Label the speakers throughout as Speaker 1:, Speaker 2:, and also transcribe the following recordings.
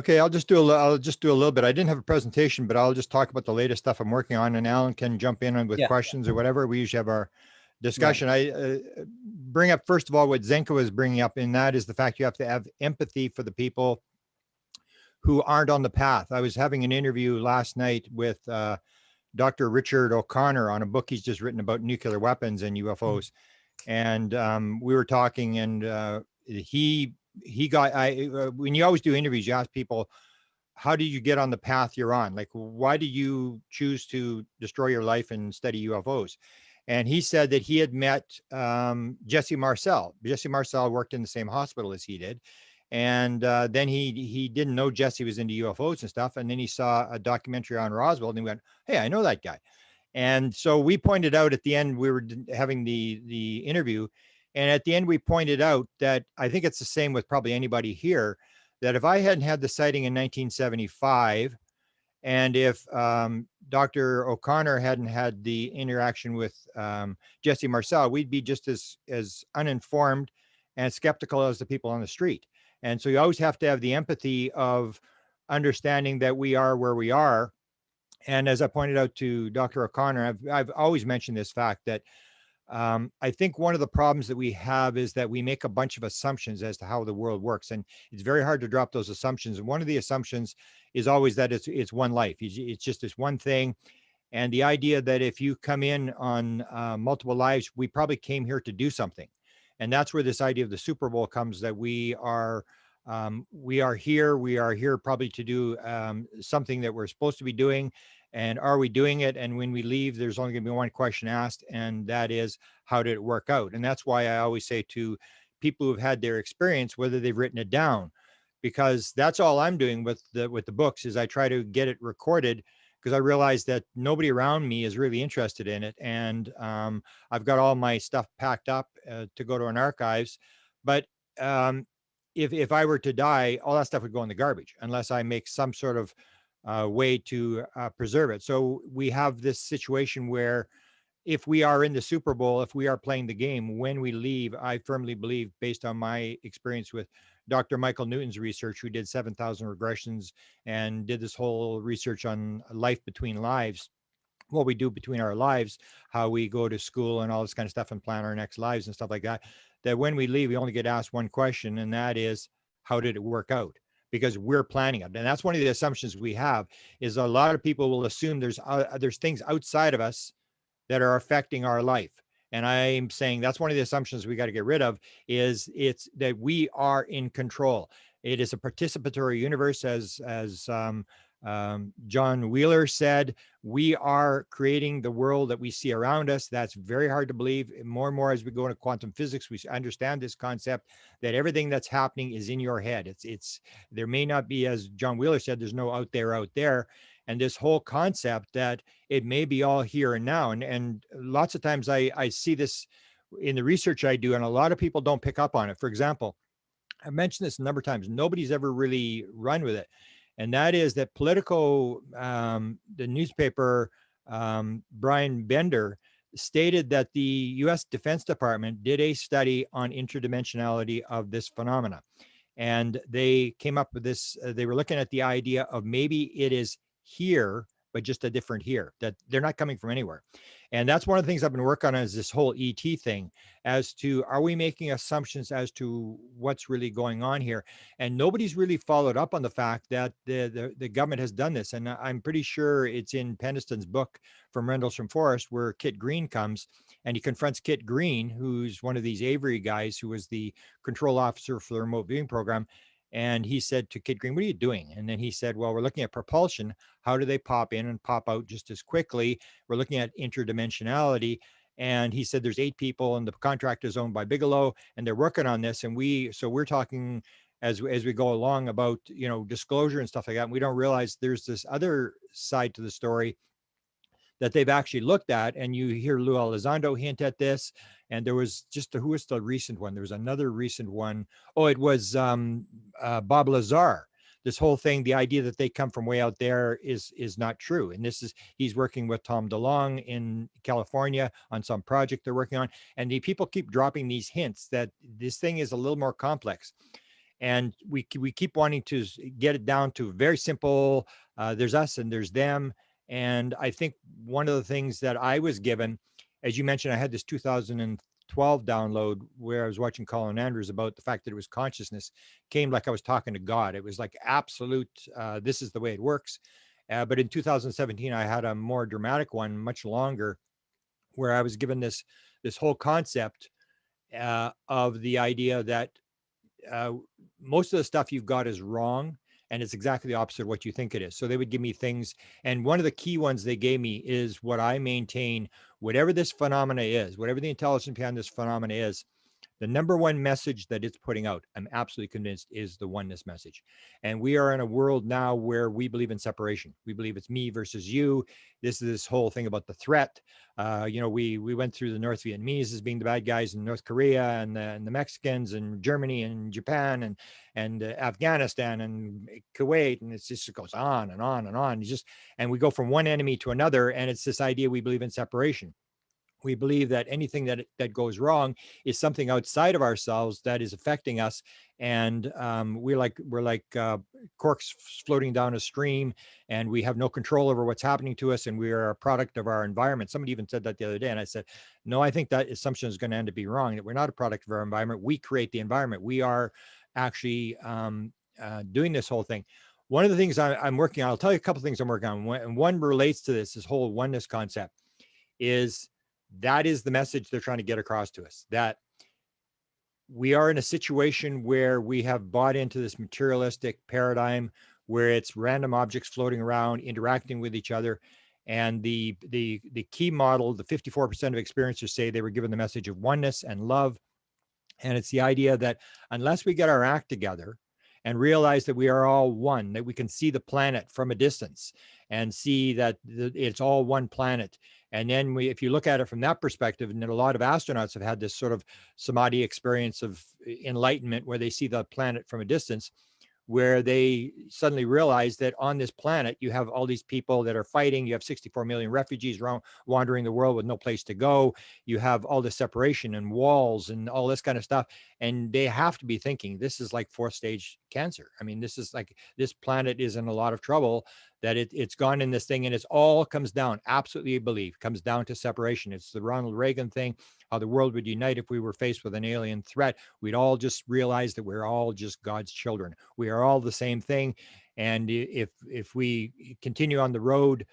Speaker 1: Okay, I'll just do a little bit. I didn't have a presentation, but I'll just talk about the latest stuff I'm working on, and Alan can jump in with
Speaker 2: Yeah.
Speaker 1: questions or whatever. We usually have our discussion.
Speaker 2: Right.
Speaker 1: I bring up, first of all, what Zenka was bringing up, and that is the fact you have to have empathy for the people who aren't on the path. I was having an interview last night with Dr. Richard O'Connor on a book he's just written about nuclear weapons and UFOs. And we were talking, and he got, when you always do interviews, you ask people, how did you get on the path you're on? Like, why did you choose to destroy your life and study UFOs? And he said that he had met Jesse Marcel. Jesse Marcel worked in the same hospital as he did. And then he didn't know Jesse was into UFOs and stuff. And then he saw a documentary on Roswell and he went, hey, I know that guy. And so we pointed out at the end, we were having the interview. And at the end, we pointed out that I think it's the same with probably anybody here, that if I hadn't had the sighting in 1975, and if Dr. O'Connor hadn't had the interaction with Jesse Marcel, we'd be just as uninformed and skeptical as the people on the street. And so you always have to have the empathy of understanding that we are where we are. And as I pointed out to Dr. O'Connor, I've always mentioned this fact that I think one of the problems that we have is that we make a bunch of assumptions as to how the world works, and it's very hard to drop those assumptions. And one of the assumptions is always that it's one life. It's just this one thing, and the idea that if you come in on multiple lives, we probably came here to do something, and that's where this idea of the Super Bowl comes. That we are here probably to do something that we're supposed to be doing. And are we doing it? And when we leave, there's only going to be one question asked, and that is, how did it work out? And that's why I always say to people who've had their experience, whether they've written it down, because that's all I'm doing with the books, is I try to get it recorded, because I realize that nobody around me is really interested in it. And I've got all my stuff packed up to go to an archives. But if I were to die, all that stuff would go in the garbage unless I make some sort of way to preserve it. So we have this situation where if we are in the Super Bowl, if we are playing the game, when we leave, I firmly believe, based on my experience with Dr. Michael Newton's research, who did 7,000 regressions and did this whole research on life between lives, what we do between our lives, how we go to school and all this kind of stuff and plan our next lives and stuff like that, that when we leave, we only get asked one question, and that is, how did it work out? Because we're planning it. And that's one of the assumptions we have, is a lot of people will assume there's things outside of us that are affecting our life. And I'm saying that's one of the assumptions we got to get rid of, is it's that we are in control. It is a participatory universe, as John Wheeler said. We are creating the world that we see around us. That's very hard to believe. More and more as we go into quantum physics, we understand this concept that everything that's happening is in your head. There may not be, as John Wheeler said, there's no out there. And this whole concept that it may be all here and now. And lots of times I see this in the research I do, and a lot of people don't pick up on it. For example, I mentioned this a number of times. Nobody's ever really run with it. And that is that Politico, the newspaper, Brian Bender, stated that the U.S. Defense Department did a study on interdimensionality of this phenomena. And they came up with this, they were looking at the idea of maybe it is here, but just a different here, that they're not coming from anywhere. And that's one of the things I've been working on, is this whole ET thing, as to, are we making assumptions as to what's really going on here? And nobody's really followed up on the fact that the government has done this. And I'm pretty sure it's in Pendleton's book, From Rendlesham Forest, where Kit Green comes and he confronts Kit Green, who's one of these Avery guys, who was the control officer for the remote viewing program. And he said to Kit Green, what are you doing? And then he said, well, we're looking at propulsion. How do they pop in and pop out just as quickly? We're looking at interdimensionality. And he said, there's 8 people, and the contract is owned by Bigelow, and they're working on this. And we're talking as we go along about, disclosure and stuff like that. And we don't realize there's this other side to the story that they've actually looked at. And you hear Lou Elizondo hint at this. And there was who was the recent one? There was another recent one. Oh, it was Bob Lazar. This whole thing, the idea that they come from way out there is not true. And he's working with Tom DeLonge in California on some project they're working on. And the people keep dropping these hints that this thing is a little more complex. And we keep wanting to get it down to very simple. There's us and there's them. And I think one of the things that I was given, as you mentioned, I had this 2012 download where I was watching Colin Andrews about the fact that it was consciousness, came like I was talking to God. It was like absolute, this is the way it works. But in 2017, I had a more dramatic one, much longer, where I was given this whole concept of the idea that uh, most of the stuff you've got is wrong, and it's exactly the opposite of what you think it is. So they would give me things, and one of the key ones they gave me is what I maintain: whatever this phenomena is, whatever the intelligence behind this phenomena is, the number one message that it's putting out, I'm absolutely convinced, is the oneness message. And we are in a world now where we believe in separation. We believe it's me versus you. This is this whole thing about the threat. We went through the North Vietnamese as being the bad guys, in North Korea, and the Mexicans, and Germany, and Japan, and Afghanistan, and Kuwait, and it just goes on and on and on. And we go from one enemy to another, and it's this idea we believe in separation. We believe that anything that goes wrong is something outside of ourselves that is affecting us, and we're like corks floating down a stream, and we have no control over what's happening to us, and we are a product of our environment. Somebody even said that the other day, and I said, no, I think that assumption is going to end up being wrong. That we're not a product of our environment. We create the environment. We are actually doing this whole thing. One of the things I'm working on, I'll tell you a couple of things I'm working on. One relates to this whole oneness concept. Is that is the message they're trying to get across to us, that we are in a situation where we have bought into this materialistic paradigm where it's random objects floating around interacting with each other. And the key model, the 54% of experiencers say they were given the message of oneness and love. And it's the idea that unless we get our act together and realize that we are all one, that we can see the planet from a distance and see that it's all one planet. And then if you look at it from that perspective, and then a lot of astronauts have had this sort of samadhi experience of enlightenment where they see the planet from a distance, where they suddenly realize that on this planet, you have all these people that are fighting. You have 64 million refugees wandering the world with no place to go. You have all this separation and walls and all this kind of stuff. And they have to be thinking, this is like fourth stage cancer. I mean, this is like, this planet is in a lot of trouble, that it's gone in this thing, and it's all comes down, absolutely believe, comes down to separation. It's the Ronald Reagan thing, how the world would unite if we were faced with an alien threat. We'd all just realize that we're all just God's children. We are all the same thing. And if we continue on the road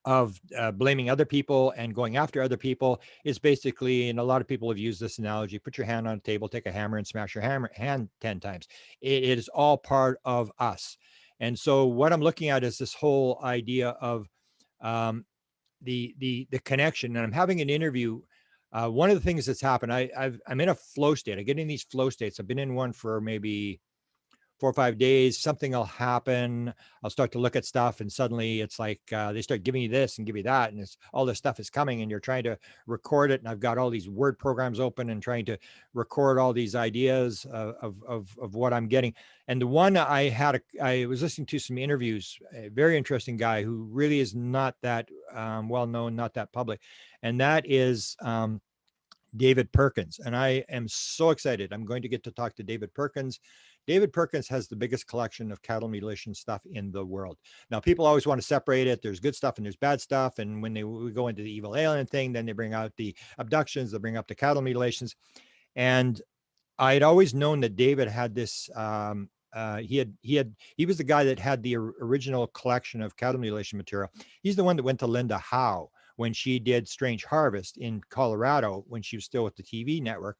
Speaker 1: of blaming other people and going after other people, it's basically, and a lot of people have used this analogy: put your hand on a table, take a hammer, and smash your hand 10 times. It is all part of us. And so what I'm looking at is this whole idea of um, the connection. And I'm having an interview. One of the things that's happened, I'm in a flow state. I get in these flow states. I've been in one for maybe 4 or 5 days. Something will happen. I'll start to look at stuff, and suddenly it's like they start giving you this and give you that, and it's all this stuff is coming, and you're trying to record it. And I've got all these word programs open and trying to record all these ideas of what I'm getting. And the one I was listening to some interviews, a very interesting guy who really is not that well known, not that public, and that is David Perkins. And I am so excited. I'm going to get to talk to David Perkins. David Perkins has the biggest collection of cattle mutilation stuff in the world. Now, people always want to separate it. There's good stuff and there's bad stuff. And when we go into the evil alien thing, then they bring out the abductions, they bring up the cattle mutilations. And I had always known that David had this. He was the guy that had the original collection of cattle mutilation material. He's the one that went to Linda Howe when she did Strange Harvest in Colorado when she was still with the TV network,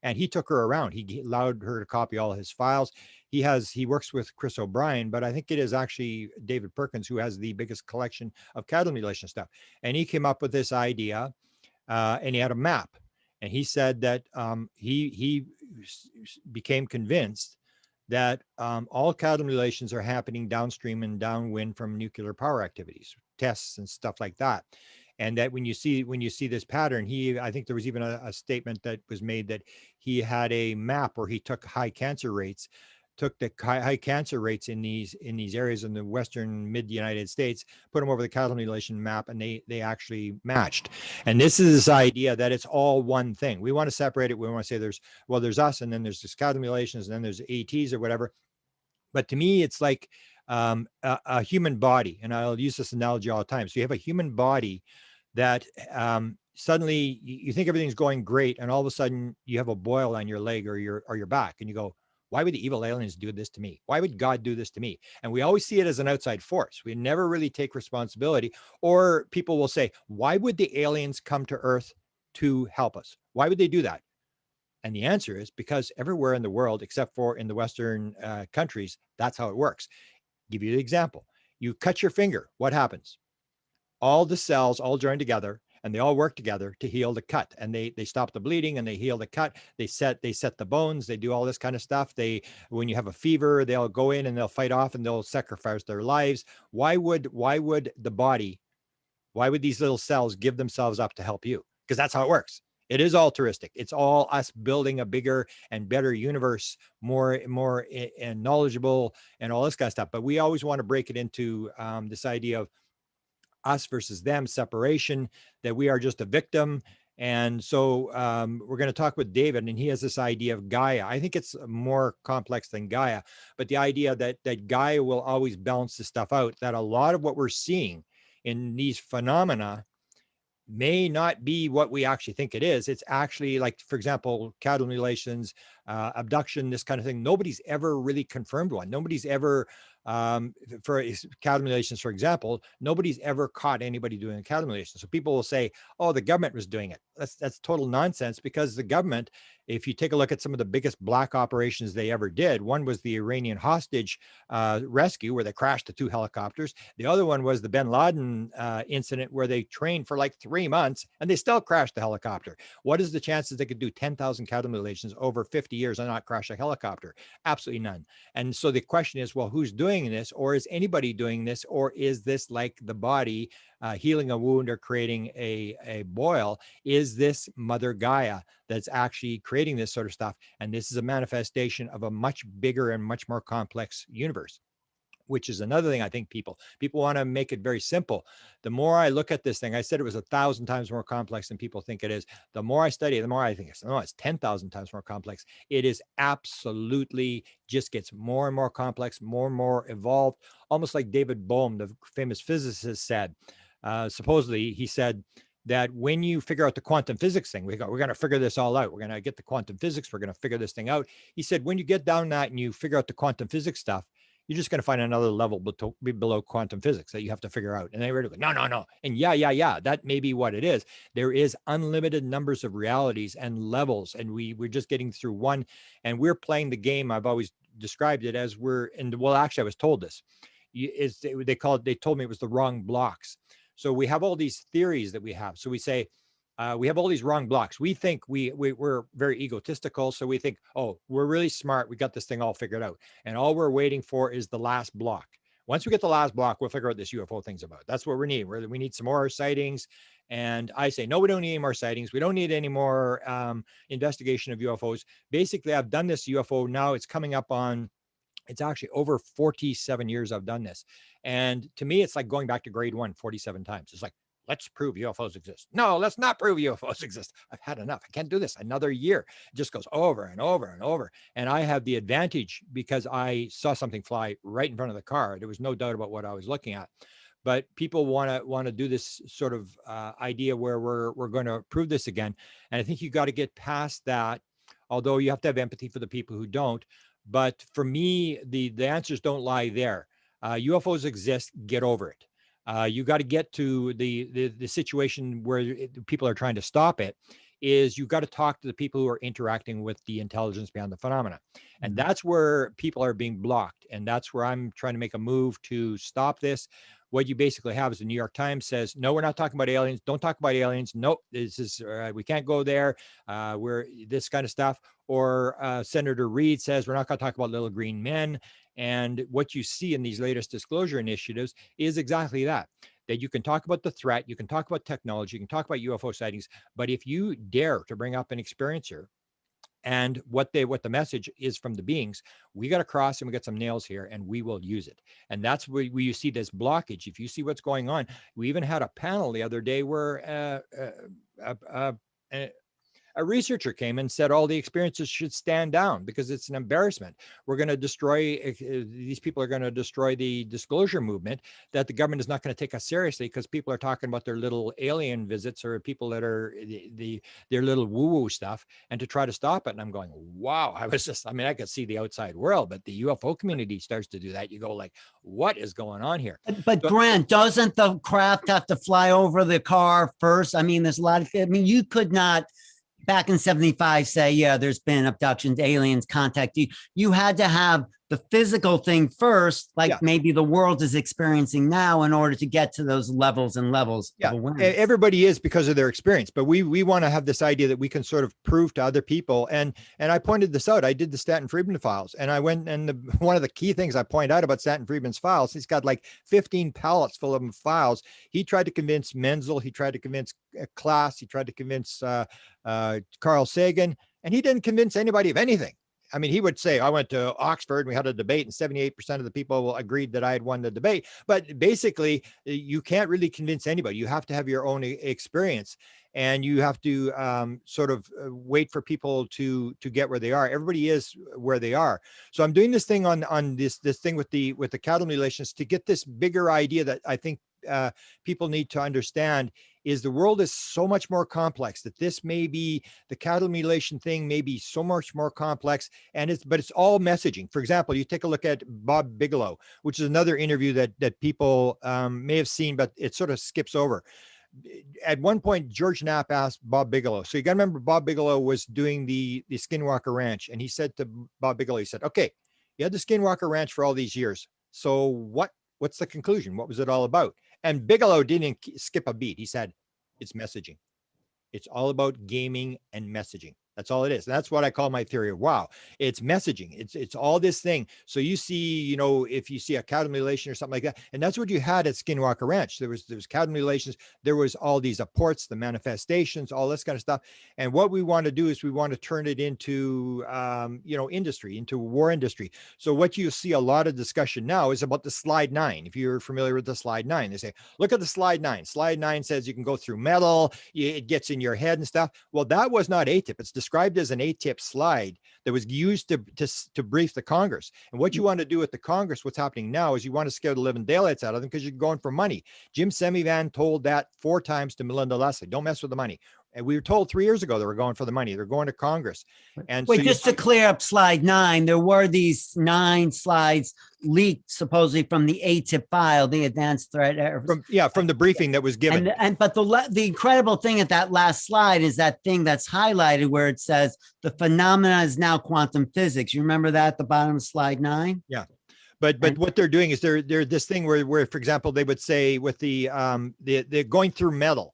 Speaker 1: and he took her around. He allowed her to copy all his files. He works with Chris O'Brien, but I think it is actually David Perkins who has the biggest collection of cattle mutilation stuff. And he came up with this idea, and he had a map. And he said that he became convinced that all cattle mutilations are happening downstream and downwind from nuclear power activities, tests and stuff like that. And that when you see this pattern, I think there was even a statement that was made that he had a map where he took high cancer rates took the high cancer rates in these areas in the western mid United States, put them over the cattle mutilation map, and they actually matched. And this is this idea that it's all one thing. We want to separate it. We want to say there's us, and then there's this cattle mutilations, and then there's ATs or whatever. But to me, it's like a human body, and I'll use this analogy all the time. So you have a human body that suddenly you think everything's going great, and all of a sudden you have a boil on your leg or your back, and you go, why would the evil aliens do this to me? Why would God do this to me? And we always see it as an outside force. We never really take responsibility. Or people will say, why would the aliens come to Earth to help us? Why would they do that? And the answer is because everywhere in the world, except for in the Western countries, that's how it works. Give you the example. You cut your finger. What happens? All the cells all join together, and they all work together to heal the cut, and they stop the bleeding and they heal the cut. They set the bones. They do all this kind of stuff. When you have a fever, they'll go in and they'll fight off and they'll sacrifice their lives. Why would the body? Why would these little cells give themselves up to help you? Because that's how it works. It is altruistic. It's all us building a bigger and better universe, more and knowledgeable and all this kind of stuff. But we always want to break it into this idea of us versus them, separation, that we are just a victim. And so we're going to talk with David, and he has this idea of Gaia. I think it's more complex than Gaia, but the idea that Gaia will always balance this stuff out, that a lot of what we're seeing in these phenomena may not be what we actually think it is. It's actually, like, for example, cattle mutilations, abduction, this kind of thing. Nobody's ever really confirmed one. Nobody's ever, for cattle mutilations, for example, nobody's ever caught anybody doing a cattle mutilation. So people will say, oh, the government was doing it. That's total nonsense, because the government, if you take a look at some of the biggest black operations they ever did, one was the Iranian hostage rescue, where they crashed the 2 helicopters. The other one was the bin Laden incident, where they trained for like 3 months and they still crashed the helicopter. What is the chances they could do 10,000 cattle mutilations over 50 years and not crash a helicopter? Absolutely none. And so the question is, well, who's doing this? Or is anybody doing this? Or is this like the body healing a wound or creating a boil? Is this Mother Gaia that's actually creating this sort of stuff? And this is a manifestation of a much bigger and much more complex universe, which is another thing. I think people want to make it very simple. The more I look at this thing, I said it was 1,000 times more complex than people think it is. The more I study it, the more I think it's 10,000 times more complex. It is absolutely just gets more and more complex, more and more evolved, almost like David Bohm, the famous physicist, said. Supposedly, he said that when you figure out the quantum physics thing, we're going to figure this all out. We're going to get the quantum physics. We're going to figure this thing out. He said, when you get down that and you figure out the quantum physics stuff, you're just going to find another level below quantum physics that you have to figure out. And they were like, no. And yeah, that may be what it is. There is unlimited numbers of realities and levels, and we're just getting through one, and we're playing the game. I've always described it as actually, I was told this. They told me it was the wrong blocks. So we have all these theories that we have. So we say, we have all these wrong blocks. We think we're very egotistical. So we think, oh, we're really smart. We got this thing all figured out. And all we're waiting for is the last block. Once we get the last block, we'll figure out this UFO thing's about. That's what we need. We need some more sightings. And I say, no, we don't need any more sightings. We don't need any more investigation of UFOs. Basically, I've done this UFO now. It's coming up on, it's actually over 47 years I've done this. And to me, it's like going back to grade 1 47 times. It's like, let's prove UFOs exist. No, let's not prove UFOs exist. I've had enough. I can't do this another year. It just goes over and over and over. And I have the advantage because I saw something fly right in front of the car. There was no doubt about what I was looking at. But people want to do this sort of idea where we're going to prove this again. And I think you got to get past that, although you have to have empathy for the people who don't. But for me, the answers don't lie there. UFOs exist. Get over it. You got to get to the situation where people are trying to stop it. Is you've got to talk to the people who are interacting with the intelligence behind the phenomena. And that's where people are being blocked. And that's where I'm trying to make a move to stop this. What you basically have is the New York Times says, no, we're not talking about aliens. Don't talk about aliens. Nope, this is, we can't go there. We're this kind of stuff. Or Senator Reid says, we're not going to talk about little green men. And what you see in these latest disclosure initiatives is exactly that you can talk about the threat, you can talk about technology, you can talk about UFO sightings, but if you dare to bring up an experiencer and what the message is from the beings. We got a cross and we got some nails here and we will use it. And that's where you see this blockage. If you see what's going on, we even had a panel the other day where a researcher came and said all the experiences should stand down because it's an embarrassment. We're going to destroy, these people are going to destroy the disclosure movement, that the government is not going to take us seriously because people are talking about their little alien visits or people that are their little woo-woo stuff, and to try to stop it. And I'm going, wow, I mean, I could see the outside world, but the UFO community starts to do that. You go like, what is going on here?
Speaker 2: But Grant, doesn't the craft have to fly over the car first? I mean, there's a lot of, I mean, you could not back in 75 say, yeah, there's been abductions, aliens, contactee. You had to have the physical thing first, like maybe the world is experiencing now, in order to get to those levels and levels of awareness.
Speaker 1: Everybody is because of their experience, but we want to have this idea that we can sort of prove to other people. And I pointed this out. I did the Stanton Friedman files, and I went, and one of the key things I point out about Stanton Friedman's files, he's got like 15 pallets full of files. He tried to convince Menzel, he tried to convince Klass, he tried to convince Carl Sagan, and he didn't convince anybody of anything. I mean, he would say, I went to Oxford and we had a debate and 78% of the people agreed that I had won the debate. But basically, you can't really convince anybody. You have to have your own experience, and you have to sort of wait for people to get where they are. Everybody is where they are. So I'm doing this thing on this thing with the cattle mutilations to get this bigger idea that I think people need to understand is the world is so much more complex, that this may be, the cattle mutilation thing may be so much more complex, and but it's all messaging. For example, you take a look at Bob Bigelow, which is another interview that people may have seen, but it sort of skips over. At one point, George Knapp asked Bob Bigelow, so you got to remember Bob Bigelow was doing the Skinwalker Ranch, and he said to Bob Bigelow, he said, okay, you had the Skinwalker Ranch for all these years, so what's the conclusion? What was it all about? And Bigelow didn't skip a beat. He said, it's messaging. It's all about gaming and messaging. That's all it is. And that's what I call my theory of wow. It's messaging. It's all this thing. So you see, you know, if you see a cattle mutilation or something like that, and that's what you had at Skinwalker Ranch. There was cattle mutilations. There was all these reports, the manifestations, all this kind of stuff. And what we want to do is we want to turn it into, you know, industry, into war industry. So what you see a lot of discussion now is about the slide 9. If you're familiar with the slide 9, they say, look at the slide 9. Slide 9 says you can go through metal. It gets in your head and stuff. Well, that was not ATIP. It's described as an ATIP slide that was used to brief the Congress. And what you want to do with the Congress, what's happening now, is you want to scare the living daylights out of them because you're going for money. Jim Semivan told that 4 times to Melinda Leslie, don't mess with the money. And we were told 3 years ago they were going for the money. They're going to Congress. And
Speaker 2: wait,
Speaker 1: so
Speaker 2: just to clear up slide 9, there were these 9 slides leaked supposedly from the ATIP file, the advanced threat.
Speaker 1: From the briefing that was given.
Speaker 2: But the incredible thing at that last slide is that thing that's highlighted where it says the phenomena is now quantum physics. You remember that at the bottom of slide 9?
Speaker 1: Yeah. But what they're doing is they're this thing where, for example, they would say with the going through metal.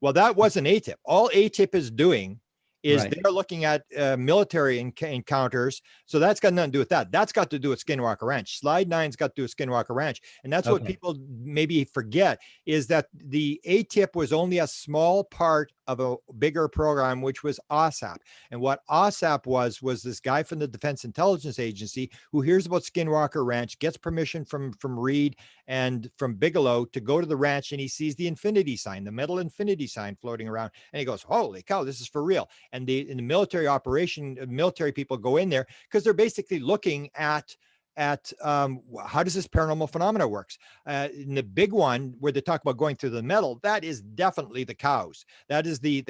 Speaker 1: Well, that wasn't ATIP. All ATIP is doing is they're looking at military encounters. So that's got nothing to do with that. That's got to do with Skinwalker Ranch. Slide 9's got to do with Skinwalker Ranch. And that's what people maybe forget, is that the ATIP was only a small part of a bigger program, which was OSAP. And what OSAP was this guy from the Defense Intelligence Agency who hears about Skinwalker Ranch, gets permission from Reed and from Bigelow to go to the ranch, and he sees the infinity sign, the metal infinity sign floating around. And he goes, holy cow, this is for real. And in the military operation, military people go in there because they're basically looking at how does this paranormal phenomena works. In the big one where they talk about going through the metal, that is definitely the cows. That is the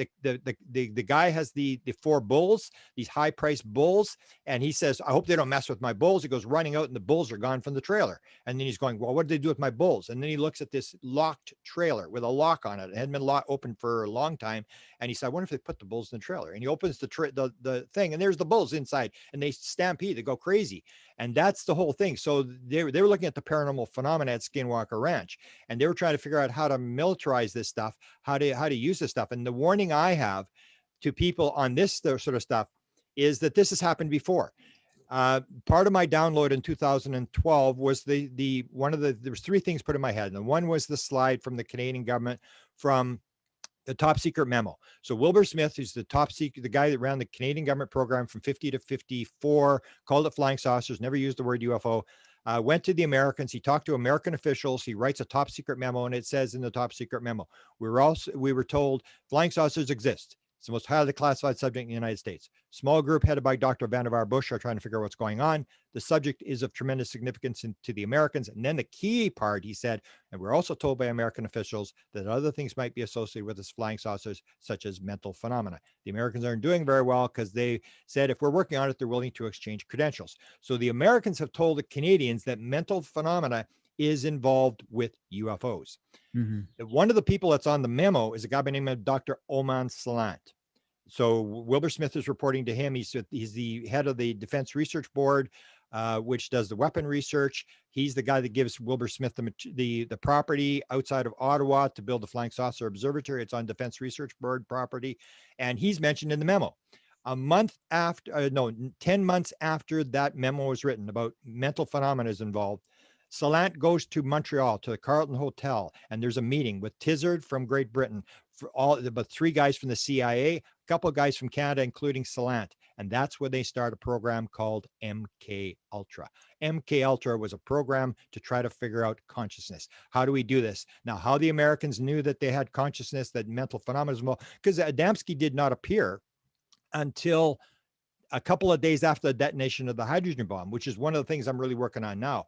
Speaker 1: guy has the 4 bulls, these high priced bulls, and he says, I hope they don't mess with my bulls. He goes running out and the bulls are gone from the trailer. And then he's going, well, what did they do with my bulls? And then he looks at this locked trailer with a lock on it. It hadn't been open for a long time. And he said, I wonder if they put the bulls in the trailer. And he opens the thing, and there's the bulls inside, and they stampede, they go crazy. And that's the whole thing. So they were looking at the paranormal phenomena at Skinwalker Ranch, and they were trying to figure out how to militarize this stuff, how to use this stuff. And the warning I have to people on this sort of stuff is that this has happened before. Part of my download in 2012 was there was 3 things put in my head. And one was the slide from the Canadian government from the top secret memo. So Wilbur Smith, who's the top secret, the guy that ran the Canadian government program from 50 to 54, called it flying saucers, never used the word UFO, went to the Americans. He talked to American officials. He writes a top secret memo, and it says in the top secret memo, we were told flying saucers exist. It's the most highly classified subject in the United States. Small group headed by Dr. Vannevar Bush are trying to figure out what's going on. The subject is of tremendous significance to the Americans. And then the key part, he said, and we're also told by American officials that other things might be associated with this flying saucers, such as mental phenomena. The Americans aren't doing very well because they said if we're working on it, they're willing to exchange credentials. So the Americans have told the Canadians that mental phenomena is involved with UFOs. One of the people that's on the memo is a guy by the name of Dr. Oman Salant. So Wilbur Smith is reporting to him. He's the head of the Defense Research Board, which does the weapon research. He's the guy that gives Wilbur Smith the property outside of Ottawa to build the Flying Saucer Observatory. It's on Defense Research Board property. And he's mentioned in the memo. 10 months after that memo was written about mental phenomena is involved, Salant goes to Montreal to the Carlton Hotel, and there's a meeting with Tizard from Great Britain, for about 3 guys from the CIA, a couple of guys from Canada, including Salant. And that's where they start a program called MK Ultra. MK Ultra was a program to try to figure out consciousness. How do we do this? Now, how the Americans knew that they had consciousness, that mental phenomena, because Adamski did not appear until a couple of days after the detonation of the hydrogen bomb, which is one of the things I'm really working on now.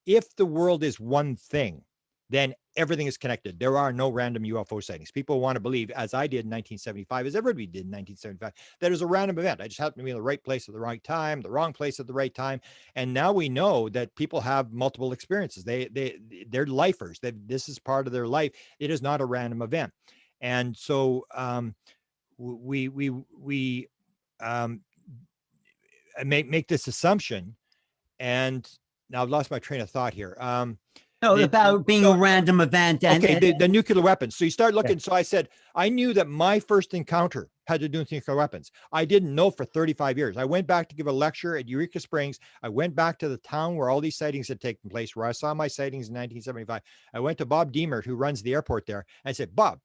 Speaker 1: If the world is one thing, then everything is connected. There are no random UFO sightings. People want to believe, as I did in 1975, as everybody did in 1975, that it was a random event. I just happened to be in the right place at the right time, the wrong place at the right time. And now we know that people have multiple experiences. They're lifers. This is part of their life. It is not a random event. And so we make this assumption, and now I've lost my train of thought here.
Speaker 2: About being a random event. And,
Speaker 1: okay, the nuclear weapons. So you start looking. Yeah. So I said, I knew that my first encounter had to do with nuclear weapons. I didn't know for 35 years. I went back to give a lecture at Eureka Springs. I went back to the town where all these sightings had taken place, where I saw my sightings in 1975. I went to Bob Diemert, who runs the airport there. And I said, Bob,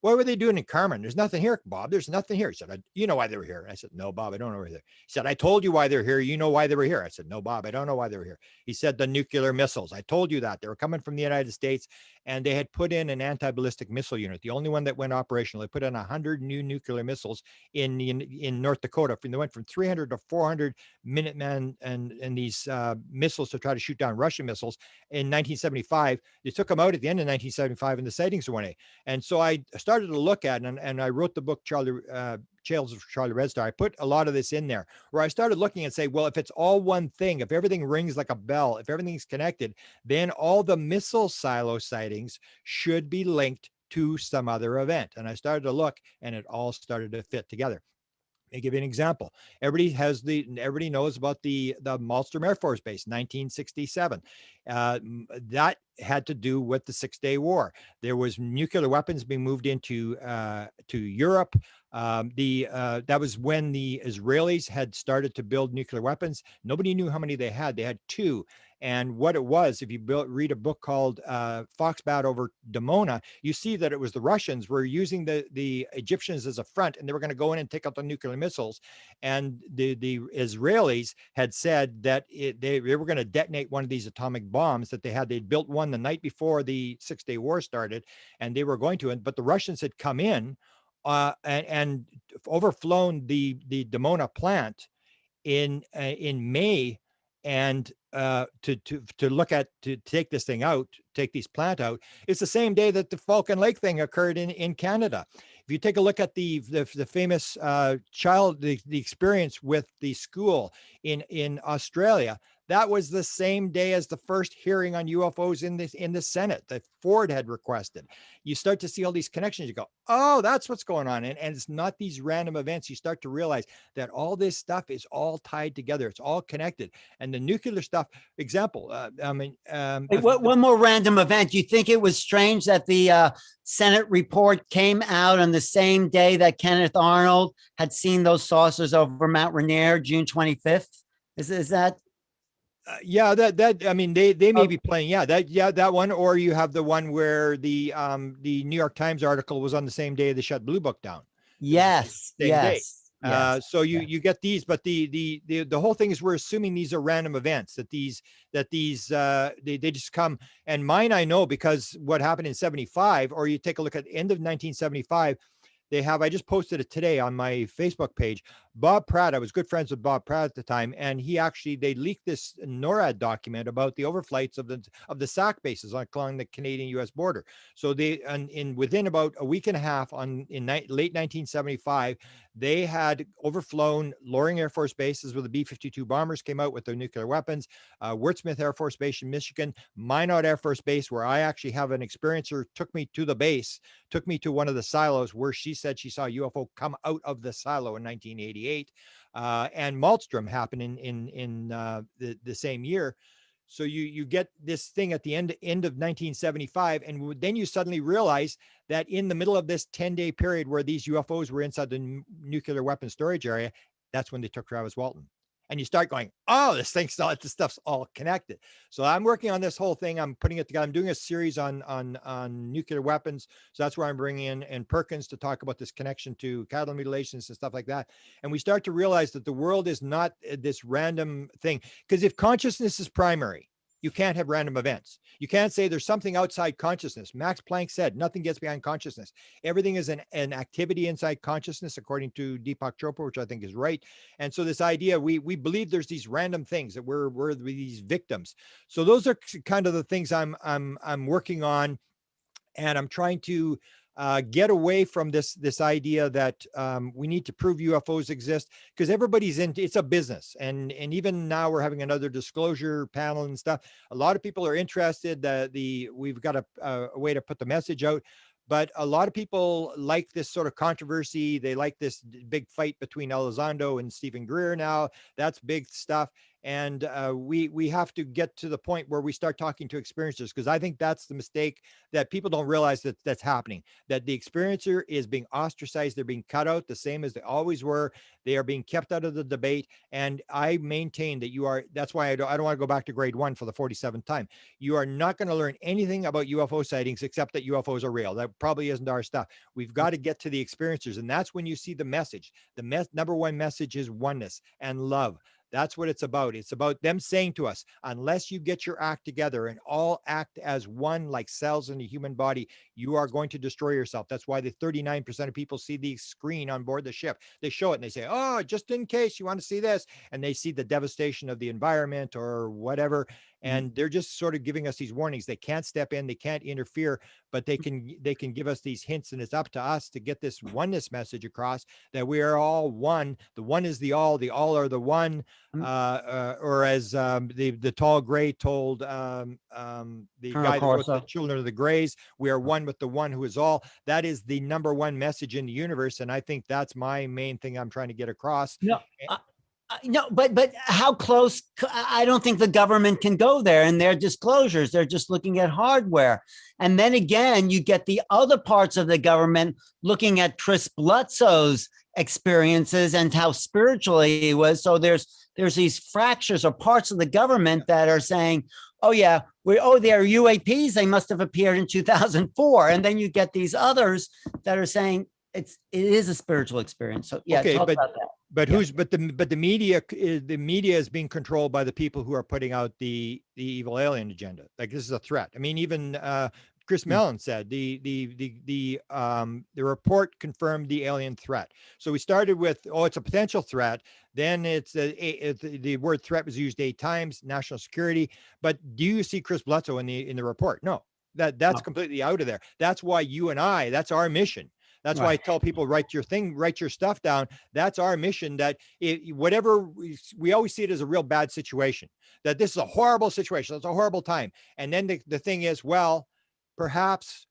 Speaker 1: what were they doing in Carmen? There's nothing here, Bob. There's nothing here. He said, you know why they were here. I said, no, Bob, I don't know why they're here. He said, I told you why they're here. You know why they were here. I said, no, Bob, I don't know why they were here. He said, the nuclear missiles. I told you that. They were coming from the United States, and they had put in an anti-ballistic missile unit, the only one that went operational. They put in 100 new nuclear missiles in North Dakota. They went from 300 to 400 Minutemen and these missiles to try to shoot down Russian missiles in 1975. They took them out at the end of 1975, and the sightings were 1A. And so I started to look at it, and I wrote the book, Tales of Charlie Red Star. I put a lot of this in there, where I started looking and say, well, if it's all one thing, if everything rings like a bell, if everything's connected, then all the missile silo sightings should be linked to some other event. And I started to look, and it all started to fit together. I'll give you an example. Everybody knows about the Malmstrom Air Force Base, 1967. That had to do with the 6-Day War. There was nuclear weapons being moved into to Europe. That was when the Israelis had started to build nuclear weapons. Nobody knew how many they had. They had 2. And what it was, if you read a book called Foxbat over Dimona, you see that it was the Russians were using the Egyptians as a front, and they were going to go in and take out the nuclear missiles. And the Israelis had said that they were going to detonate one of these atomic bombs that they had. They'd built one the night before the 6-Day War started, and they were going to. But the Russians had come in and overflown the Dimona plant in May, and to take this thing out, take these plant out. It's the same day that the Falcon Lake thing occurred in Canada. If you take a look at the famous the experience with the school in Australia, that was the same day as the first hearing on UFOs in the Senate that Ford had requested. You start to see all these connections. You go, oh, that's what's going on. And it's not these random events. You start to realize that all this stuff is all tied together. It's all connected. And the nuclear stuff, example,
Speaker 2: one more random event. You think it was strange that the Senate report came out on the same day that Kenneth Arnold had seen those saucers over Mount Rainier, June 25th? Is that?
Speaker 1: Yeah, that I mean, they may
Speaker 2: Oh,
Speaker 1: be playing. Yeah, that one, or you have the one where the New York Times article was on the same day they shut Blue Book down. It was the
Speaker 2: yes,
Speaker 1: same day.
Speaker 2: yes, yes,
Speaker 1: So
Speaker 2: yes.
Speaker 1: you get these, but the whole thing is we're assuming these are random events, that these they just come. And mine I know because what happened in 75, or you take a look at the end of 1975, they have, I just posted it today on my Facebook page. Bob Pratt, I was good friends with Bob Pratt at the time, and they leaked this NORAD document about the overflights of the SAC bases along the Canadian US border. So they, in within about a week and a half late 1975, they had overflown Loring Air Force bases, where the B-52 bombers came out with their nuclear weapons, Wurtsmith Air Force Base in Michigan, Minot Air Force Base, where I actually have an experiencer, took me to the base, took me to one of the silos where she said she saw a UFO come out of the silo in 1988. And Malmstrom happened in the same year. So you get this thing at the end of 1975, and then you suddenly realize that in the middle of this 10-day period where these UFOs were inside the nuclear weapon storage area, that's when they took Travis Walton. And you start going, oh, this stuff's all connected. So I'm working on this whole thing. I'm putting it together. I'm doing a series on nuclear weapons. So that's where I'm bringing in Perkins to talk about this connection to cattle mutilations and stuff like that. And we start to realize that the world is not this random thing. Because if consciousness is primary, you can't have random events. You can't say there's something outside consciousness. Max Planck said nothing gets behind consciousness. Everything is an activity inside consciousness, according to Deepak Chopra, which I think is right. And so this idea, we believe there's these random things, that we're these victims. So those are kind of the things I'm working on, and I'm trying to get away from this idea that we need to prove UFOs exist, because everybody's in. It's a business, and even now we're having another disclosure panel and stuff. A lot of people are interested. We've got a way to put the message out. But a lot of people like this sort of controversy. They like this big fight between Elizondo and Stephen Greer now. That's big stuff. And we have to get to the point where we start talking to experiencers, because I think that's the mistake, that people don't realize that's happening, that the experiencer is being ostracized. They're being cut out the same as they always were. They are being kept out of the debate. And I maintain that that's why I don't want to go back to grade 1 for the 47th time. You are not going to learn anything about UFO sightings except that UFOs are real. That probably isn't our stuff. We've got to get to the experiencers. And that's when you see the message. The number one message is oneness and love. That's what it's about. It's about them saying to us, unless you get your act together and all act as one, like cells in the human body, you are going to destroy yourself. That's why the 39% of people see the screen on board the ship. They show it and they say, oh, just in case you want to see this. And they see the devastation of the environment or whatever. And they're just sort of giving us these warnings. They can't step in, they can't interfere, but they can give us these hints. And it's up to us to get this oneness message across, that we are all one. The one is the all are the one. Or as the tall gray told the
Speaker 2: Colonel
Speaker 1: guy that wrote The
Speaker 2: Corso.
Speaker 1: Children of the Greys, we are one with the one who is all. That is the number one message in the universe. And I think that's my main thing I'm trying to get across.
Speaker 2: No, no, but how close? I don't think the government can go there in their disclosures. They're just looking at hardware. And then again, you get the other parts of the government looking at Chris Bledsoe's experiences and how spiritual he was. So there's these fractures or parts of the government that are saying, oh yeah, they're UAPs. They must have appeared in 2004. And then you get these others that are saying it is a spiritual experience. So yeah,
Speaker 1: Okay,
Speaker 2: talk about that.
Speaker 1: but
Speaker 2: Yeah.
Speaker 1: the media is being controlled by the people who are putting out the evil alien agenda. Like, this is a threat. I mean, even Chris Mellon said the report confirmed the alien threat. So we started with, it's a potential threat. Then the word threat was used 8 times, national security. But do you see Chris Bledsoe in the report? No, that's completely out of there. That's why that's our mission. That's why I tell people, write your stuff down. That's our mission, that whatever we always see it as a real bad situation, that this is a horrible situation. It's a horrible time. And then the thing is, well, perhaps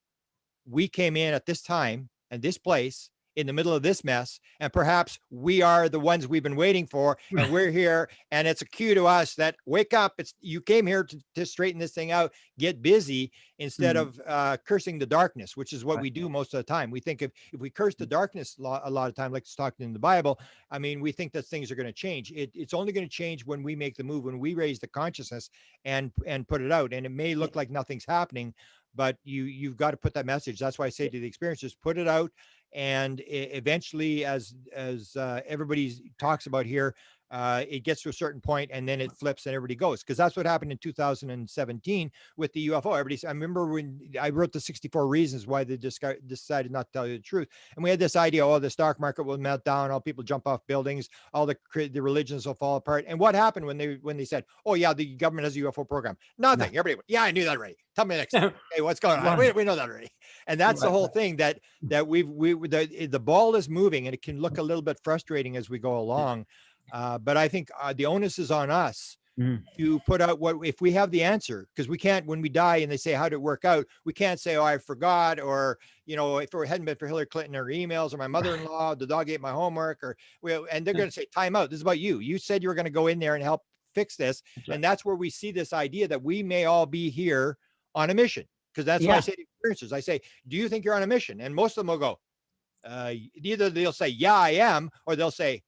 Speaker 1: we came in at this time and this place in the middle of this mess, and perhaps we are the ones we've been waiting for, and we're here, and it's a cue to us that wake up. It's you came here to straighten this thing out, get busy, instead
Speaker 2: Mhm.
Speaker 1: of cursing the darkness, which is what
Speaker 2: Right.
Speaker 1: we do most of the time. We think if we curse the darkness a lot of time, like it's talked in the Bible, I mean, we think that things are going to change. It's only going to change when we make the move, when we raise the consciousness and put it out. And it may look like nothing's happening, but you've got to put that message. That's why I say to the experiencers, put it out. And eventually, as everybody talks about here, it gets to a certain point and then it flips and everybody goes, because that's what happened in 2017 with the UFO. I remember when I wrote the 64 reasons why they decided not to tell you the truth. And we had this idea, oh, the stock market will melt down, all people jump off buildings, all the religions will fall apart. And what happened when they said, oh yeah, the government has a UFO program?
Speaker 2: No.
Speaker 1: Nothing. Everybody went, yeah, I knew that already. Tell me next time. Hey, what's going on?
Speaker 2: Right.
Speaker 1: We know that already. And that's the
Speaker 2: Right.
Speaker 1: whole thing, that the ball is moving, and it can look a little bit frustrating as we go along. But I think the onus is on us
Speaker 2: Mhm.
Speaker 1: to put out what, if we have the answer, because we can't, when we die and they say, how did it work out? We can't say, oh, I forgot, or, if it hadn't been for Hillary Clinton or emails, or my mother-in-law, the dog ate my homework, or, well, and they're going to say, time out. This is about you. You said you were going to go in there and help fix this.
Speaker 2: That's right.
Speaker 1: And that's where we see this idea that we may all be here on a mission. Because that's why I
Speaker 2: Yeah.
Speaker 1: say to experiencers, I say, do you think you're on a mission? And most of them will go, either they'll say, yeah, I am, or they'll say,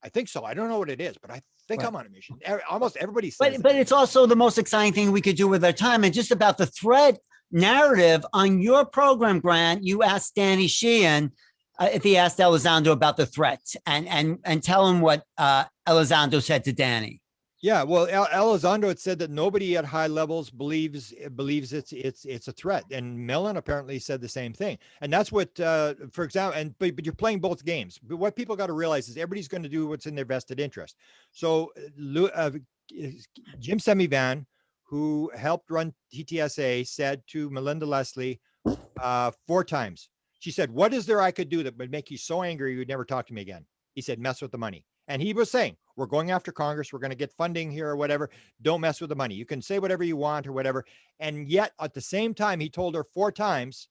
Speaker 1: I think so. I don't know what it is, but I think
Speaker 2: Right.
Speaker 1: I'm on a mission. Almost everybody says
Speaker 2: But
Speaker 1: that.
Speaker 2: it's also the most exciting thing we could do with our time. And just about the thread narrative on your program, Grant, you asked Danny Sheehan if he asked Elizondo about the threat, and tell him what Elizondo said to Danny.
Speaker 1: Yeah, well, Elizondo had said that nobody at high levels believes it's a threat, and Mellon apparently said the same thing. And that's what, for example, but you're playing both games. But what people got to realize is everybody's going to do what's in their vested interest. So, Jim Semivan, who helped run TTSA, said to Melinda Leslie 4 times. She said, "What is there I could do that would make you so angry you would never talk to me again?" He said, "Mess with the money." And he was saying, we're going after Congress. We're going to get funding here or whatever. Don't mess with the money. You can say whatever you want or whatever. And yet at the same time, he told her 4 times,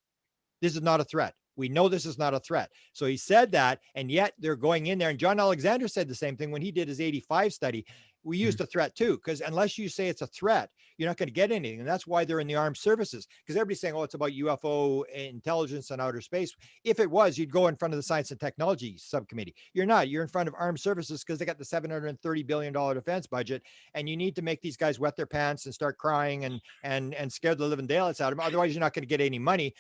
Speaker 1: this is not a threat. We know this is not a threat. So he said that, and yet they're going in there. And John Alexander said the same thing when he did his 85 study. We used a threat too, because unless you say it's a threat, you're not going to get anything. And that's why they're in the armed services, because everybody's saying, oh, it's about UFO intelligence and outer space. If it was, you'd go in front of the Science and Technology Subcommittee. You're not. You're in front of armed services because they got the $730 billion defense budget, and you need to make these guys wet their pants and start crying and scare the living daylights out of them. Otherwise, you're not going to get any money.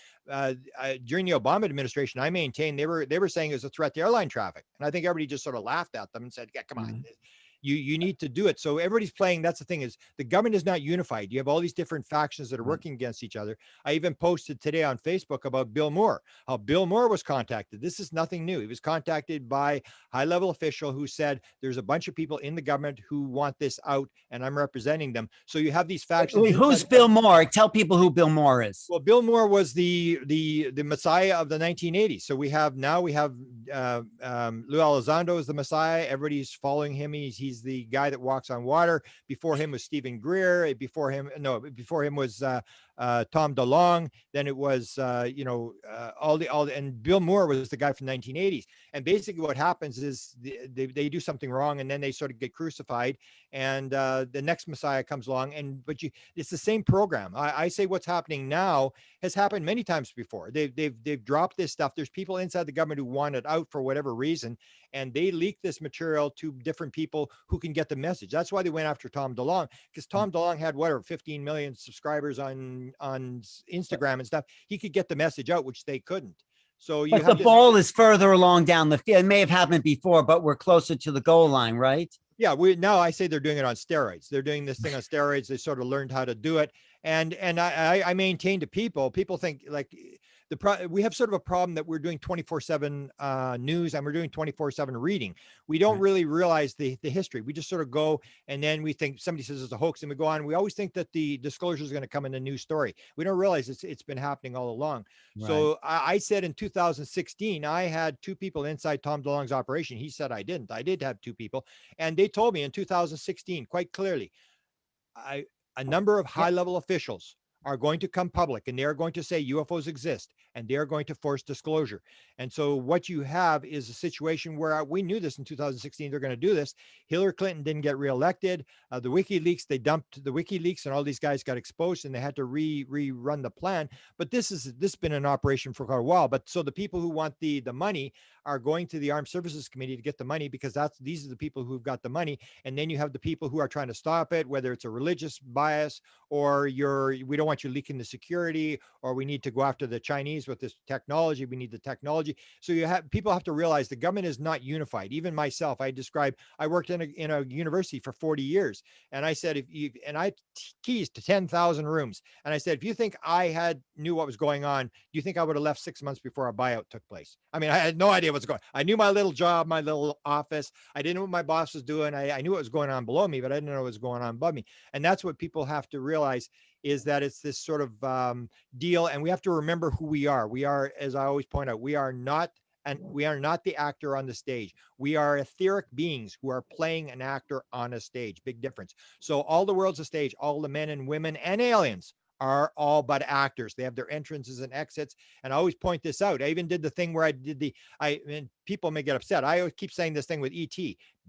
Speaker 1: During the Obama administration, I maintained they were saying it was a threat to airline traffic, and I think everybody just sort of laughed at them and said, "Yeah, come on." You need to do it. So everybody's playing. That's the thing, is the government is not unified. You have all these different factions that are working against each other. I even posted today on Facebook about Bill Moore, how Bill Moore was contacted. This is nothing new. He was contacted by high level official who said there's a bunch of people in the government who want this out, and I'm representing them. So you have these factions.
Speaker 2: Wait, who's Bill Moore? Tell people who Bill Moore is.
Speaker 1: Well, Bill Moore was the Messiah of the 1980s. So we have Lou Elizondo is the Messiah. Everybody's following him. He's the guy that walks on water. Before him was Stephen Greer. Before him was Tom DeLonge. Then it was and Bill Moore was the guy from the 1980s. And basically what happens is they do something wrong, and then they sort of get crucified, and the next Messiah comes along, it's the same program. I say what's happening now has happened many times before. They've dropped this stuff. There's people inside the government who want it out for whatever reason, and they leak this material to different people who can get the message. That's why they went after Tom DeLonge, because Tom DeLonge had 15 million subscribers on Instagram and stuff. He could get the message out, which they couldn't. So you
Speaker 2: But the ball is further along down the field. It may have happened before, but we're closer to the goal line, right?
Speaker 1: Yeah, now I say they're doing it on steroids. They're doing this thing on steroids. They sort of learned how to do it. And I maintain to people think like we have sort of a problem that we're doing 24/7 news, and we're doing 24/7 reading. We don't really realize the history. We just sort of go, and then we think somebody says it's a hoax, and we go on. We always think that the disclosure is going to come in a new story. We don't realize it's been happening all along.
Speaker 2: Right.
Speaker 1: So I said in 2016, I had 2 people inside Tom DeLonge's operation. He said I didn't. I did have 2 people, and they told me in 2016 quite clearly, a number of high-level officials are going to come public, and they are going to say UFOs exist, and they are going to force disclosure. And so what you have is a situation where we knew this in 2016, they're going to do this. Hillary Clinton didn't get reelected. The WikiLeaks, they dumped the WikiLeaks, and all these guys got exposed, and they had to rerun the plan. But this has been an operation for quite a while. But so the people who want the money are going to the Armed Services Committee to get the money, because these are the people who've got the money. And then you have the people who are trying to stop it, whether it's a religious bias, or we don't want you leaking the security, or we need to go after the Chinese with this technology. We need the technology. So people have to realize the government is not unified. Even myself, I worked in a university for 40 years. And I said, and I keys to 10,000 rooms. And I said, if you think I knew what was going on, do you think I would have left 6 months before a buyout took place? I mean, I had no idea what's going on. I knew my little job, my little office. I didn't know what my boss was doing. I knew what was going on below me, but I didn't know what was going on above me. And that's what people have to realize, is that it's this sort of deal. And we have to remember who we are. We are, as I always point out, we are not the actor on the stage. We are etheric beings who are playing an actor on a stage. Big difference. So all the world's a stage. All the men and women and aliens are all but actors. They have their entrances and exits. And I always point this out. I even did the thing where and people may get upset. I always keep saying this thing with ET.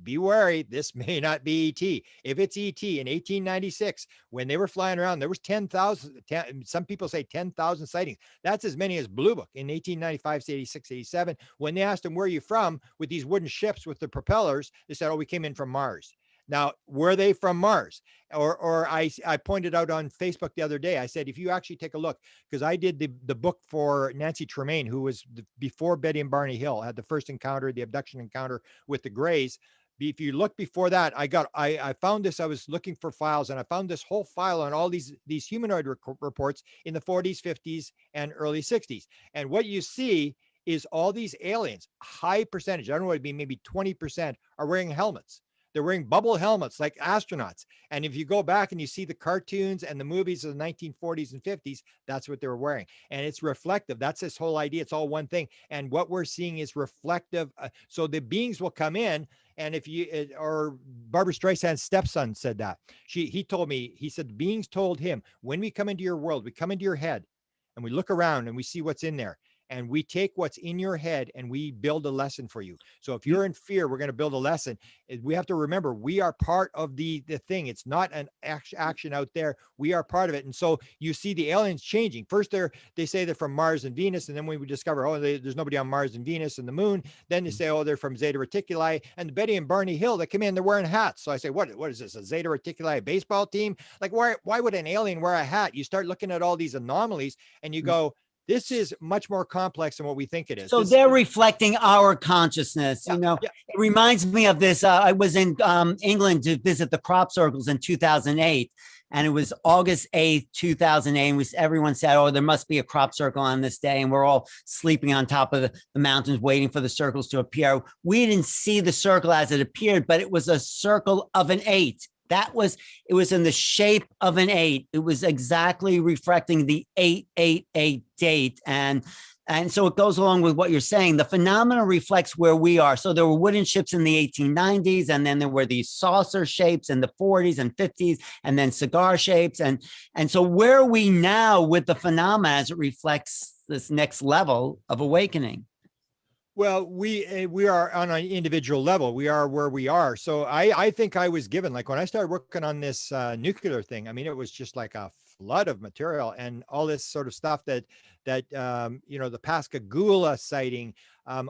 Speaker 1: Be wary, this may not be ET. If it's ET in 1896, when they were flying around, there was 10,000, some people say 10,000 sightings. That's as many as Blue Book in 1895, 86, 87. When they asked them, where are you from, with these wooden ships with the propellers, they said, oh, we came in from Mars. Now, were they from Mars? Or I pointed out on Facebook the other day, I said, if you actually take a look, because I did the book for Nancy Tremaine, who was before Betty and Barney Hill, had the first encounter, the abduction encounter with the Greys. If you look before that, I found this, I was looking for files, and I found this whole file on all these humanoid reports in the 40s, 50s, and early 60s. And what you see is all these aliens, high percentage, I don't know what it'd be, maybe 20%, are wearing helmets. They're wearing bubble helmets like astronauts. And if you go back and you see the cartoons and the movies of the 1940s and 50s, that's what they were wearing. And it's reflective. That's this whole idea. It's all one thing. And what we're seeing is reflective. So the beings will come in. And or Barbara Streisand's stepson said that. He told me, he said, the beings told him, when we come into your world, we come into your head and we look around and we see what's in there. And we take what's in your head and we build a lesson for you. So if you're in fear, we're going to build a lesson. We have to remember, we are part of the thing. It's not an action out there. We are part of it. And so you see the aliens changing. First, they say they're from Mars and Venus. And then when we discover, there's nobody on Mars and Venus and the moon, then they say, they're from Zeta Reticuli. And Betty and Barney Hill, they come in, they're wearing hats. So I say, what is this, a Zeta Reticuli baseball team? Like, why would an alien wear a hat? You start looking at all these anomalies and you go, this is much more complex than what we think it is.
Speaker 2: So they're reflecting our consciousness.
Speaker 1: Yeah.
Speaker 2: It reminds me of this. I was in England to visit the crop circles in 2008. And it was August 8th, 2008. And everyone said, there must be a crop circle on this day. And we're all sleeping on top of the mountains, waiting for the circles to appear. We didn't see the circle as it appeared, but it was a circle of an 8. It was in the shape of an 8. It was exactly reflecting the 888 date. And so it goes along with what you're saying. The phenomenon reflects where we are. So there were wooden ships in the 1890s, and then there were these saucer shapes in the 40s and 50s, and then cigar shapes. And so where are we now with the phenomenon as it reflects this next level of awakening?
Speaker 1: Well, we are on an individual level. We are where we are. So I think I was given, like when I started working on this nuclear thing, I mean, it was just like a flood of material and all this sort of stuff that the Pascagoula sighting,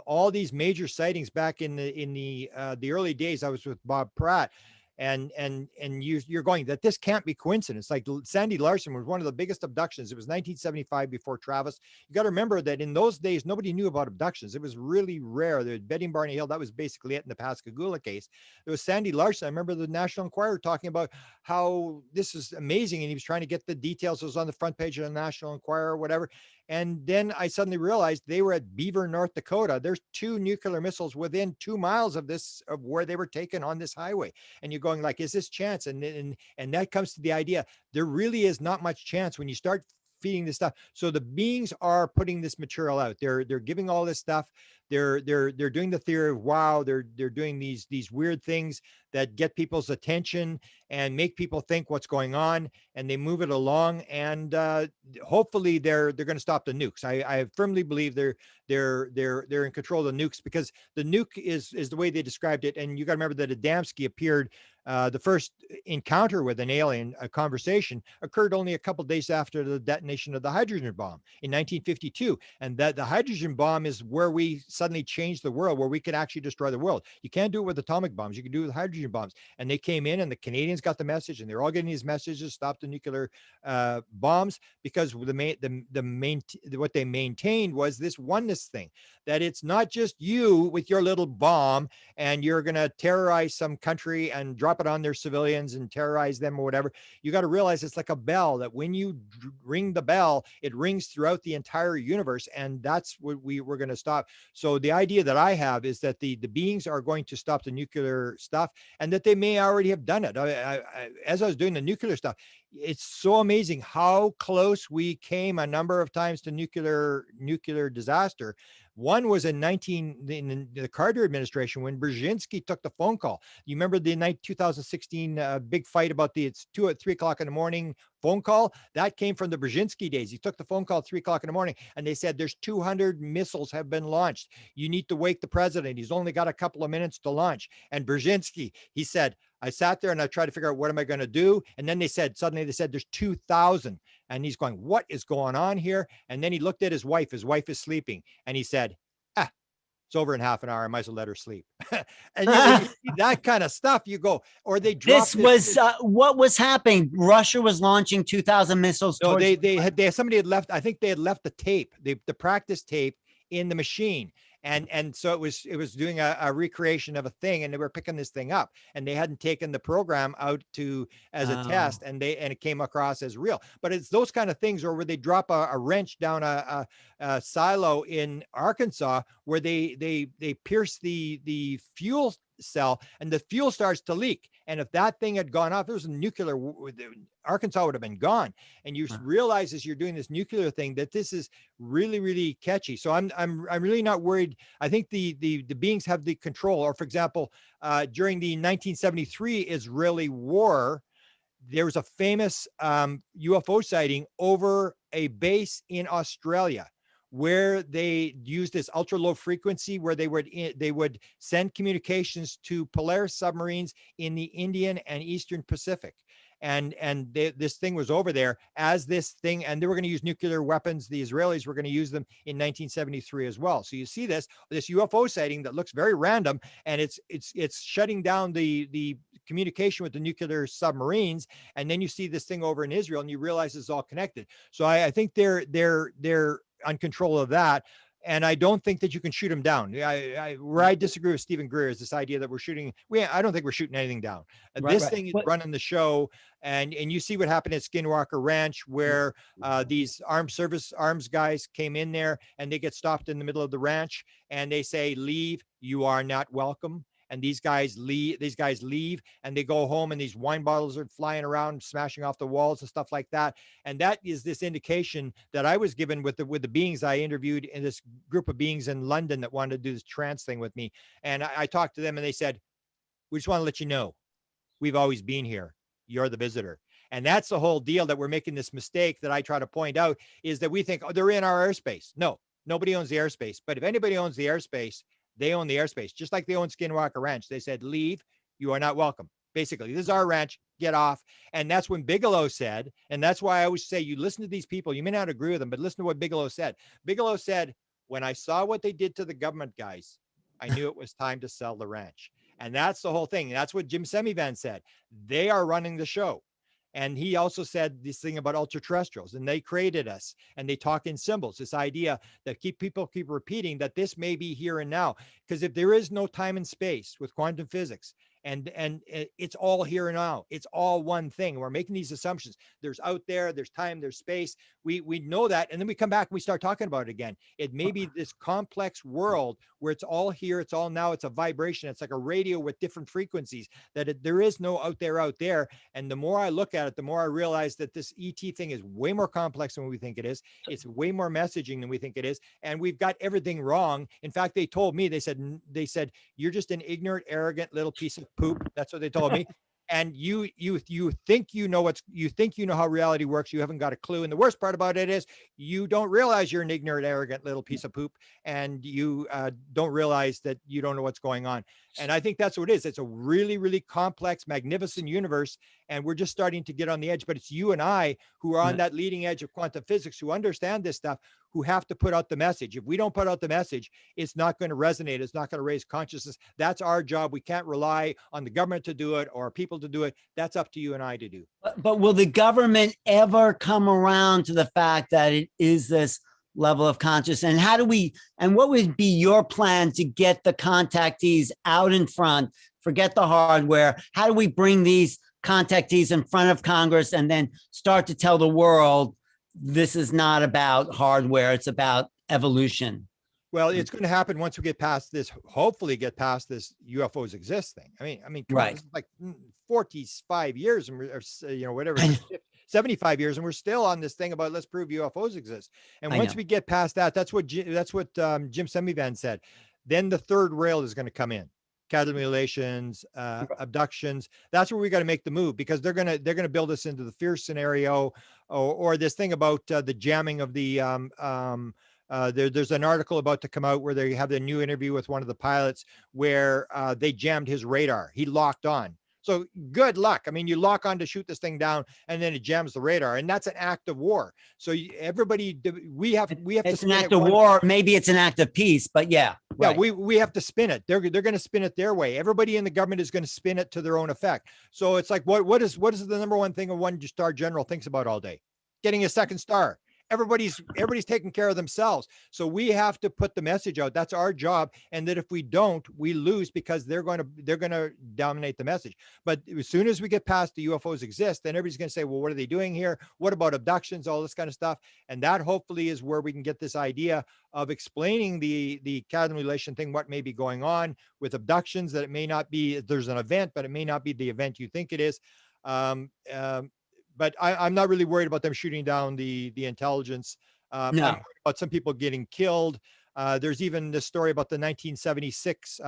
Speaker 1: all these major sightings back in the early days. I was with Bob Pratt. And you're going that this can't be coincidence. Like Sandy Larson was one of the biggest abductions. It was 1975 before Travis. You got to remember that in those days, nobody knew about abductions. It was really rare. There was Betty and Barney Hill. That was basically it in the Pascagoula case. There was Sandy Larson. I remember the National Enquirer talking about how this is amazing. And he was trying to get the details. It was on the front page of the National Enquirer or whatever. And then I suddenly realized they were at Beaver, North Dakota. There's 2 nuclear missiles within 2 miles of where they were taken on this highway. And you're going like, is this chance? And that comes to the idea. There really is not much chance when you start feeding this stuff. So the beings are putting this material out. They're giving all this stuff. They're doing the theory of wow. They're doing these weird things that get people's attention and make people think what's going on, and they move it along. And hopefully they're going to stop the nukes. I firmly believe they're in control of the nukes, because the nuke is the way they described it. And you got to remember that Adamski appeared. The first encounter with an alien, a conversation, occurred only a couple of days after the detonation of the hydrogen bomb in 1952. And that the hydrogen bomb is where we suddenly changed the world, where we could actually destroy the world. You can't do it with atomic bombs. You can do it with hydrogen bombs. And they came in, and the Canadians got the message, and they're all getting these messages: stop the nuclear bombs, because what they maintained was this oneness thing, that it's not just you with your little bomb and you're going to terrorize some country and drop it on their civilians and terrorize them or whatever. You got to realize it's like a bell, that when you ring the bell, it rings throughout the entire universe. And that's what we're going to stop. So the idea that I have is that the beings are going to stop the nuclear stuff, and that they may already have done it. As I was doing the nuclear stuff, it's so amazing how close we came a number of times to nuclear disaster. One was in the Carter administration, when Brzezinski took the phone call. You remember the 2016 big fight about it's 2 at 3 o'clock in the morning phone call? That came from the Brzezinski days. He took the phone call at 3 o'clock in the morning, and they said, there's 200 missiles have been launched. You need to wake the president. He's only got a couple of minutes to launch. And Brzezinski, he said, I sat there and I tried to figure out, what am I going to do? And then suddenly they said, there's 2,000. And he's going, what is going on here? And then he looked at his wife. His wife is sleeping. And he said, it's over in half an hour. I might as well let her sleep. And when you see that kind of stuff, you go, or they dropped
Speaker 2: what was happening. Russia was launching 2,000 missiles.
Speaker 1: No, somebody had left. I think they had left the tape, the practice tape, in the machine. And so it was doing a recreation of a thing, and they were picking this thing up, and they hadn't taken the program out as a test, and it came across as real. But it's those kind of things, or where they drop a wrench down a silo in Arkansas, where they pierce the fuel cell, and the fuel starts to leak. And if that thing had gone off, if it was a nuclear, Arkansas would have been gone. And you realize, as you're doing this nuclear thing, that this is really, really catchy. So I'm really not worried. I think the beings have the control. Or, for example, during the 1973 Israeli war, there was a famous UFO sighting over a base in Australia, where they used this ultra low frequency, where they would send communications to Polaris submarines in the Indian and Eastern Pacific. And this thing was over there as this thing, and they were going to use nuclear weapons. The Israelis were going to use them in 1973 as well. So you see this UFO sighting that looks very random, and it's shutting down the communication with the nuclear submarines. And then you see this thing over in Israel, and you realize it's all connected. So I think they're on control of that. And I don't think that you can shoot them down. Where I disagree with Stephen Greer is this idea that I don't think we're shooting anything down. This thing is running the show. And you see what happened at Skinwalker Ranch, where these arms guys came in there, and they get stopped in the middle of the ranch, and they say, leave, you are not welcome. And these guys leave, and they go home, and these wine bottles are flying around, smashing off the walls and stuff like that. And that is this indication that I was given with the beings I interviewed in this group of beings in London that wanted to do this trance thing with me. And I talked to them, and they said, we just want to let you know, we've always been here. You're the visitor. And that's the whole deal, that we're making this mistake that I try to point out, is that we think, they're in our airspace. No, nobody owns the airspace. But if anybody owns the airspace, they own the airspace, just like they own Skinwalker Ranch. They said, leave, you are not welcome. Basically, this is our ranch, get off. And that's when Bigelow said, and that's why I always say, you listen to these people, you may not agree with them, but listen to what Bigelow said. Bigelow said, when I saw what they did to the government guys, I knew it was time to sell the ranch. And that's the whole thing. That's what Jim Semivan said. They are running the show. And he also said this thing about ultra terrestrials, and they created us, and they talk in symbols, this idea that people keep repeating that this may be here and now. Because if there is no time and space with quantum physics, and it's all here and now. It's all one thing. We're making these assumptions. There's out there, there's time, there's space. We know that, and then we come back and we start talking about it again. It may be this complex world where it's all here, it's all now, it's a vibration, it's like a radio with different frequencies, there is no out there. And the more I look at it, the more I realize that this ET thing is way more complex than we think it is. It's way more messaging than we think it is, and we've got everything wrong. In fact, they told me, they said you're just an ignorant, arrogant little piece of poop. That's what they told me. And you think you know how reality works. You haven't got a clue. And the worst part about it is you don't realize you're an ignorant, arrogant little piece of poop, and you don't realize that you don't know what's going on. And I think that's what it is. It's a really, really complex, magnificent universe, and we're just starting to get on the edge. But it's you and I who are on that leading edge of quantum physics, who understand this stuff, who have to put out the message. If we don't put out the message, it's not going to resonate. It's not going to raise consciousness. That's our job. We can't rely on the government to do it or people to do it. That's up to you and I to do.
Speaker 2: But will the government ever come around to the fact that it is this level of consciousness? And what would be your plan to get the contactees out in front? Forget the hardware. How do we bring these contactees in front of Congress and then start to tell the world this is not about hardware, it's about evolution?
Speaker 1: Well, it's going to happen once we get past this, hopefully get past this UFOs exist thing. I mean, come on, this is like 45 years and whatever, 75 years, and we're still on this thing about let's prove UFOs exist. And once we get past that, that's what Jim Semivan said. Then the third rail is going to come in. Cattle mutilations, abductions. That's where we got to make the move, because they're gonna build us into the fear scenario, or this thing about the jamming of the there's an article about to come out where they have a new interview with one of the pilots where they jammed his radar. He locked on. So good luck. I mean, you lock on to shoot this thing down, and then it jams the radar, and that's an act of war. So we have to.
Speaker 2: It's an act of war. Maybe it's an act of peace, but yeah.
Speaker 1: Yeah, we have to spin it. They're going to spin it their way. Everybody in the government is going to spin it to their own effect. So it's like, what is the number one thing a one-star general thinks about all day? Getting a second star. Everybody's taking care of themselves. So we have to put the message out. That's our job. And that if we don't, we lose, because they're going to dominate the message. But as soon as we get past the UFOs exist, then everybody's going to say, well, what are they doing here? What about abductions? All this kind of stuff. And that hopefully is where we can get this idea of explaining the cattle mutilation thing, what may be going on with abductions, that it may not be, there's an event, but it may not be the event you think it is. But I'm not really worried about them shooting down the intelligence. No. I'm worried about some people getting killed. There's even this story about the 1976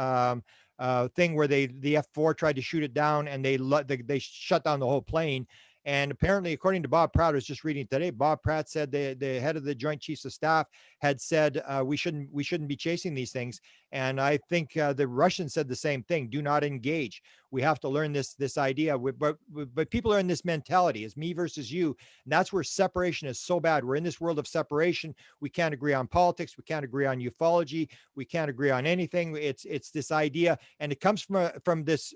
Speaker 1: thing where the F-4 tried to shoot it down, and they shut down the whole plane. And apparently, according to Bob Pratt, I was just reading today, Bob Pratt said the head of the Joint Chiefs of Staff had said we shouldn't be chasing these things. And I think the Russians said the same thing: do not engage. We have to learn this idea. But people are in this mentality: it's me versus you, and that's where separation is so bad. We're in this world of separation. We can't agree on politics. We can't agree on ufology. We can't agree on anything. It's this idea, and it comes from this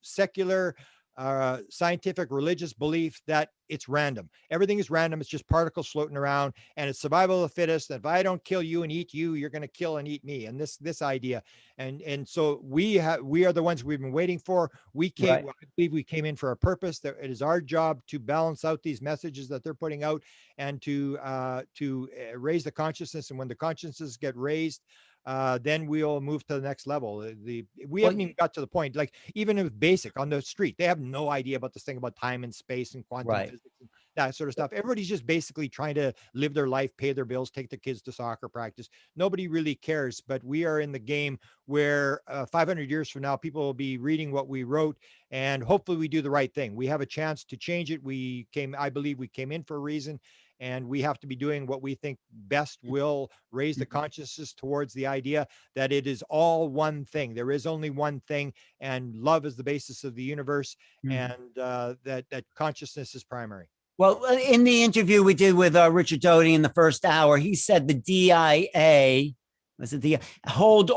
Speaker 1: secular, scientific, religious belief that it's random. Everything is random. It's just particles floating around, and it's survival of the fittest. If I don't kill you and eat you, you're going to kill and eat me. And this idea, and so we are the ones we've been waiting for. I believe we came in for a purpose. That it is our job to balance out these messages that they're putting out, and to raise the consciousness. And when the consciousness get raised, then we'll move to the next level. We haven't even got to the point, like even with basic on the street, they have no idea about this thing about time and space and quantum physics and that sort of stuff. Everybody's just basically trying to live their life, pay their bills, take their kids to soccer practice. Nobody really cares. But we are in the game where 500 years from now, people will be reading what we wrote, and hopefully we do the right thing. We have a chance to change it. I believe we came in for a reason, and we have to be doing what we think best will raise the consciousness towards the idea that it is all one thing. There is only one thing, and love is the basis of the universe, and that consciousness is primary.
Speaker 2: Well, in the interview we did with Richard Doty in the first hour, he said the DIA holds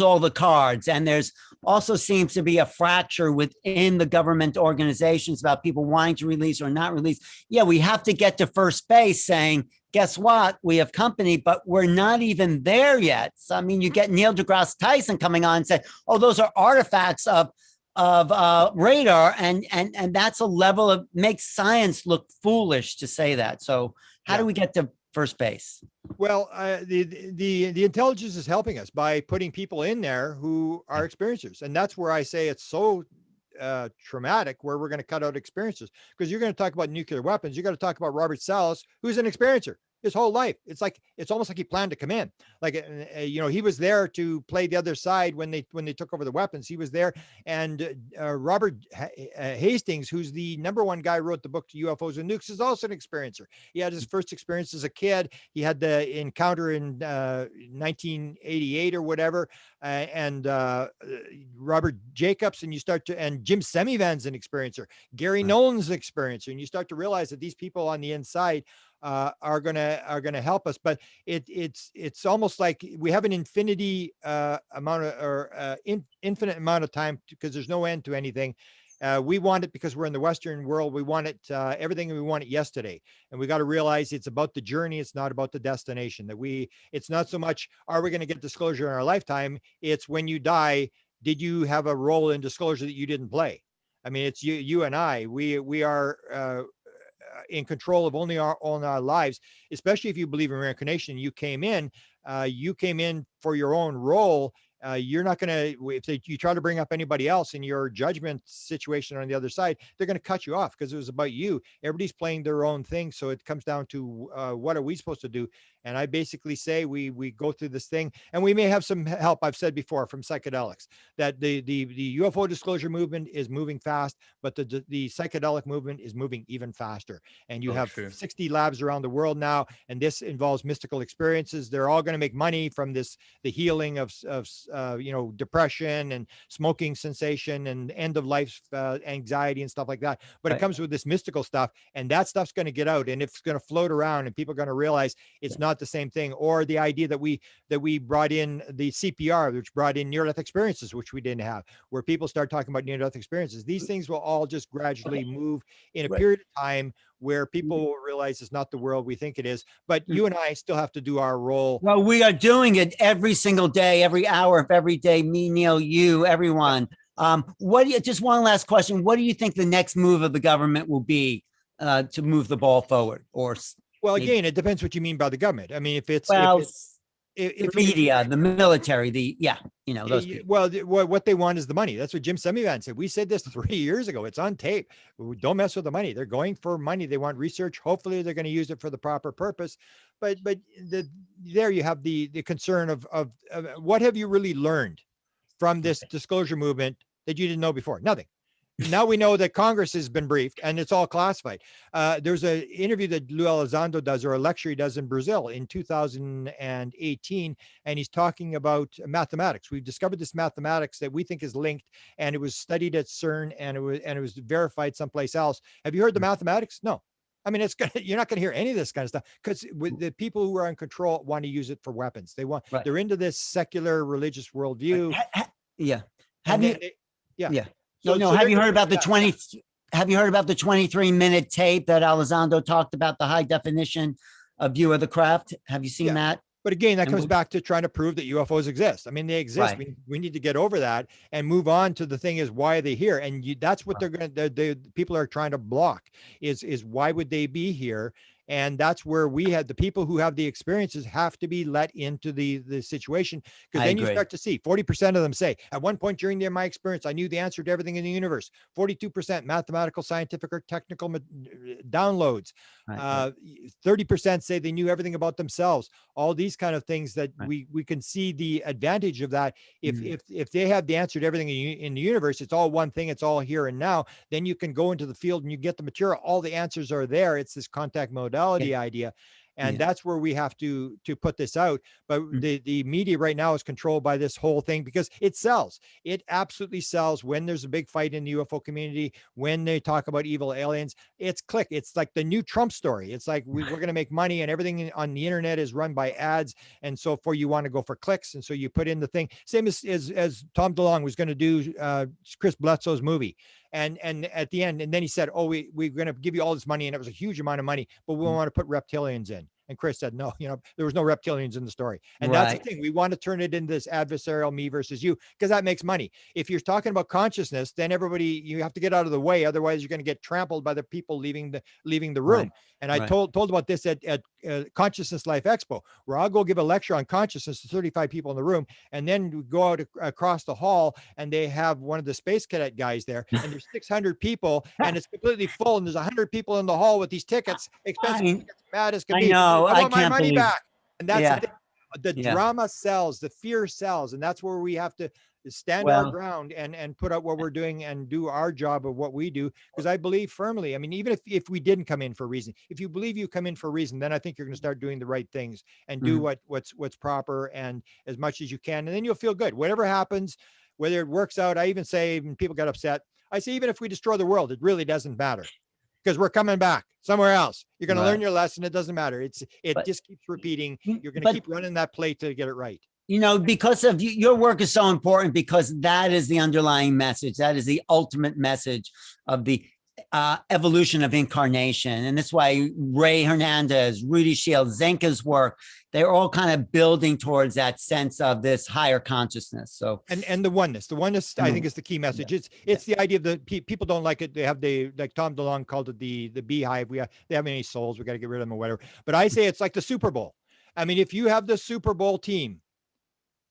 Speaker 2: all the cards, and there's also seems to be a fracture within the government organizations about people wanting to release or not release. Yeah, we have to get to first base saying, guess what? We have company, but we're not even there yet. So, I mean, you get Neil deGrasse Tyson coming on and say, oh, those are artifacts of of radar, and that's a level of makes science look foolish to say that. So how do
Speaker 1: Yeah.
Speaker 2: we get to first base?
Speaker 1: Well, the intelligence is helping us by putting people in there who
Speaker 2: Yeah.
Speaker 1: are experiencers, and that's where I say it's so traumatic. Where we're going to cut out experiences, because you're going to talk about nuclear weapons, you got to talk about Robert Salas, who's an experiencer his whole life. It's almost like he planned to come in. Like he was there to play the other side when they took over the weapons. He was there, and Robert Hastings, who's the number one guy who wrote the book to UFOs and Nukes, is also an experiencer. He had his first experience as a kid. He had the encounter in 1988 or whatever, and Robert Jacobs, and Jim Semivan's an experiencer. Gary
Speaker 2: Right.
Speaker 1: Nolan's an experiencer, and you start to realize that these people on the inside are gonna help us. But it's almost like we have an infinity amount of or infinite amount of time, because there's no end to anything. We want it because we're in the Western world. We want it everything, and we want it yesterday. And we got to realize it's about the journey. It's not about the destination. It's not so much are we going to get disclosure in our lifetime. It's when you die, did you have a role in disclosure that you didn't play? I mean, it's you and I. We are in control of only our own our lives, especially if you believe in reincarnation. You came in for your own role. You're not going to, if you try to bring up anybody else in your judgment situation on the other side, they're going to cut you off because it was about you. Everybody's playing their own thing. So it comes down to what are we supposed to do? And I basically say we go through this thing, and we may have some help. I've said before, from psychedelics, that the UFO disclosure movement is moving fast, but the psychedelic movement is moving even faster. And you
Speaker 3: Oh,
Speaker 1: have
Speaker 3: true.
Speaker 1: 60 labs around the world now, and this involves mystical experiences. They're all going to make money from the healing of depression and smoking cessation and end of life anxiety and stuff like that. But it
Speaker 2: Right.
Speaker 1: comes with this mystical stuff, and that stuff's going to get out, and it's going to float around, and people are going to realize it's not the same thing. Or the idea that we brought in the CPR, which brought in near-death experiences, which we didn't have, where people start talking about near-death experiences. These things will all just gradually move in a
Speaker 2: Right.
Speaker 1: period of time, where people will realize it's not the world we think it is. But you and I still have to do our role.
Speaker 2: Well, we are doing it every single day, every hour of every day. Me, Neil, you,
Speaker 1: Yeah.
Speaker 2: everyone. What do you? Just one last question. What do you think the next move of the government will be to move the ball forward, or
Speaker 1: Well,
Speaker 2: maybe?
Speaker 1: again, it depends what you mean by the government. I mean, if it's if
Speaker 2: Well,
Speaker 1: it
Speaker 2: the
Speaker 1: if you
Speaker 2: media, the military, those people.
Speaker 1: well, what they want is the money. That's what Jim Semivan said. We said this 3 years ago. It's on tape. Don't mess with the money. They're going for money. They want research. Hopefully, they're going to use it for the proper purpose. But there you have the concern of what have you really learned from this disclosure movement that you didn't know before? Nothing. Now we know that Congress has been briefed, and it's all classified. There's an interview that Lou Elizondo does, or a lecture he does in Brazil in 2018, and he's talking about mathematics. We've discovered this mathematics that we think is linked, and it was studied at CERN, and it was verified someplace else. Have you heard the mathematics? No. I mean, you're not going to hear any of this kind of stuff, because with the people who are in control want to use it for weapons.
Speaker 2: Right.
Speaker 1: They're into this secular religious worldview,
Speaker 2: Yeah.
Speaker 1: and
Speaker 2: Have you?
Speaker 1: yeah.
Speaker 2: Yeah.
Speaker 1: So,
Speaker 2: No.
Speaker 1: so
Speaker 2: Have
Speaker 1: they're
Speaker 2: you
Speaker 1: going
Speaker 2: heard
Speaker 1: to
Speaker 2: about
Speaker 1: do
Speaker 2: the
Speaker 1: that.
Speaker 2: 20? Have you heard about the 23-minute tape that Elizondo talked about the high definition view of the craft? Have you seen
Speaker 1: Yeah.
Speaker 2: that?
Speaker 1: But again, that
Speaker 2: And
Speaker 1: comes back to trying to prove that UFOs exist. I mean, they exist.
Speaker 2: Right.
Speaker 1: We need to get over that and move on to the thing is, why are they here? And that's what they're going to, the people are trying to block is why would they be here? And that's where we had the people who have the experiences have to be let into the situation, because
Speaker 2: I
Speaker 1: then you
Speaker 2: agree.
Speaker 1: start to see 40% of them say, at one point during my experience, I knew the answer to everything in the universe. 42% mathematical, scientific, or technical downloads.
Speaker 2: Right.
Speaker 1: 30% say they knew everything about themselves. All these kind of things that
Speaker 2: Right.
Speaker 1: we can see the advantage of that. If
Speaker 2: Mhm.
Speaker 1: if they have the answer to everything in the universe, it's all one thing. It's all here and now. Then you can go into the field and you get the material. All the answers are there. It's this contact modality idea. And
Speaker 2: Yeah.
Speaker 1: that's where we have to put this out. But
Speaker 2: Mm.
Speaker 1: the media right now is controlled by this whole thing, because it sells. It absolutely sells when there's a big fight in the UFO community, when they talk about evil aliens. It's click. It's like the new Trump story. It's like we're going to make money, and everything on the internet is run by ads. And so you want to go for clicks. And so you put in the thing, same as Tom DeLonge was going to do Chris Bledsoe's movie. And at the end, and then he said, oh, we're going to give you all this money. And it was a huge amount of money, but we want to put reptilians in. And Chris said, no, there was no reptilians in the story. And that's the
Speaker 2: Right.
Speaker 1: thing. We want to turn it into this adversarial me versus you, because that makes money. If you're talking about consciousness, then you have to get out of the way. Otherwise, you're going to get trampled by the people leaving the
Speaker 2: Right.
Speaker 1: room. And I
Speaker 2: Right.
Speaker 1: told about this at Consciousness Life Expo, where I'll go give a lecture on consciousness to 35 people in the room, and then we go out across the hall, and they have one of the space cadet guys there, and there's 600 people, and it's completely full, and there's 100 people in the hall with these tickets, expensive
Speaker 2: I,
Speaker 1: tickets, mad as can
Speaker 2: I
Speaker 1: be.
Speaker 2: know.
Speaker 1: I
Speaker 2: I
Speaker 1: want my
Speaker 2: can't
Speaker 1: money
Speaker 2: believe.
Speaker 1: back. And that's the
Speaker 2: Yeah.
Speaker 1: thing. The
Speaker 2: Yeah.
Speaker 1: drama sells, the fear sells, and that's where we have to stand our ground and put out what we're doing and do our job of what we do. Because I believe firmly, I mean, even if we didn't come in for a reason, if you believe you come in for a reason, then I think you're going to start doing the right things and do what's proper and as much as you can, and then you'll feel good. Whatever happens, whether it works out, I even say, when people get upset, I say, even if we destroy the world, it really doesn't matter, because we're coming back somewhere else. You're going to learn your lesson. It doesn't matter. It just keeps repeating. You're going to keep running that plate to get it right.
Speaker 2: Because of your work is so important, because that is the underlying message. That is the ultimate message of the evolution of incarnation. And that's why Ray Hernandez, Rudy Shields, Zenka's work, they're all kind of building towards that sense of this higher consciousness. So,
Speaker 1: and the oneness, I think, is the key message. It's the idea of the people don't like it. They have like Tom DeLonge called it the beehive. They have any souls. We got to get rid of them or whatever. But I say it's like the Super Bowl. I mean, if you have the Super Bowl team,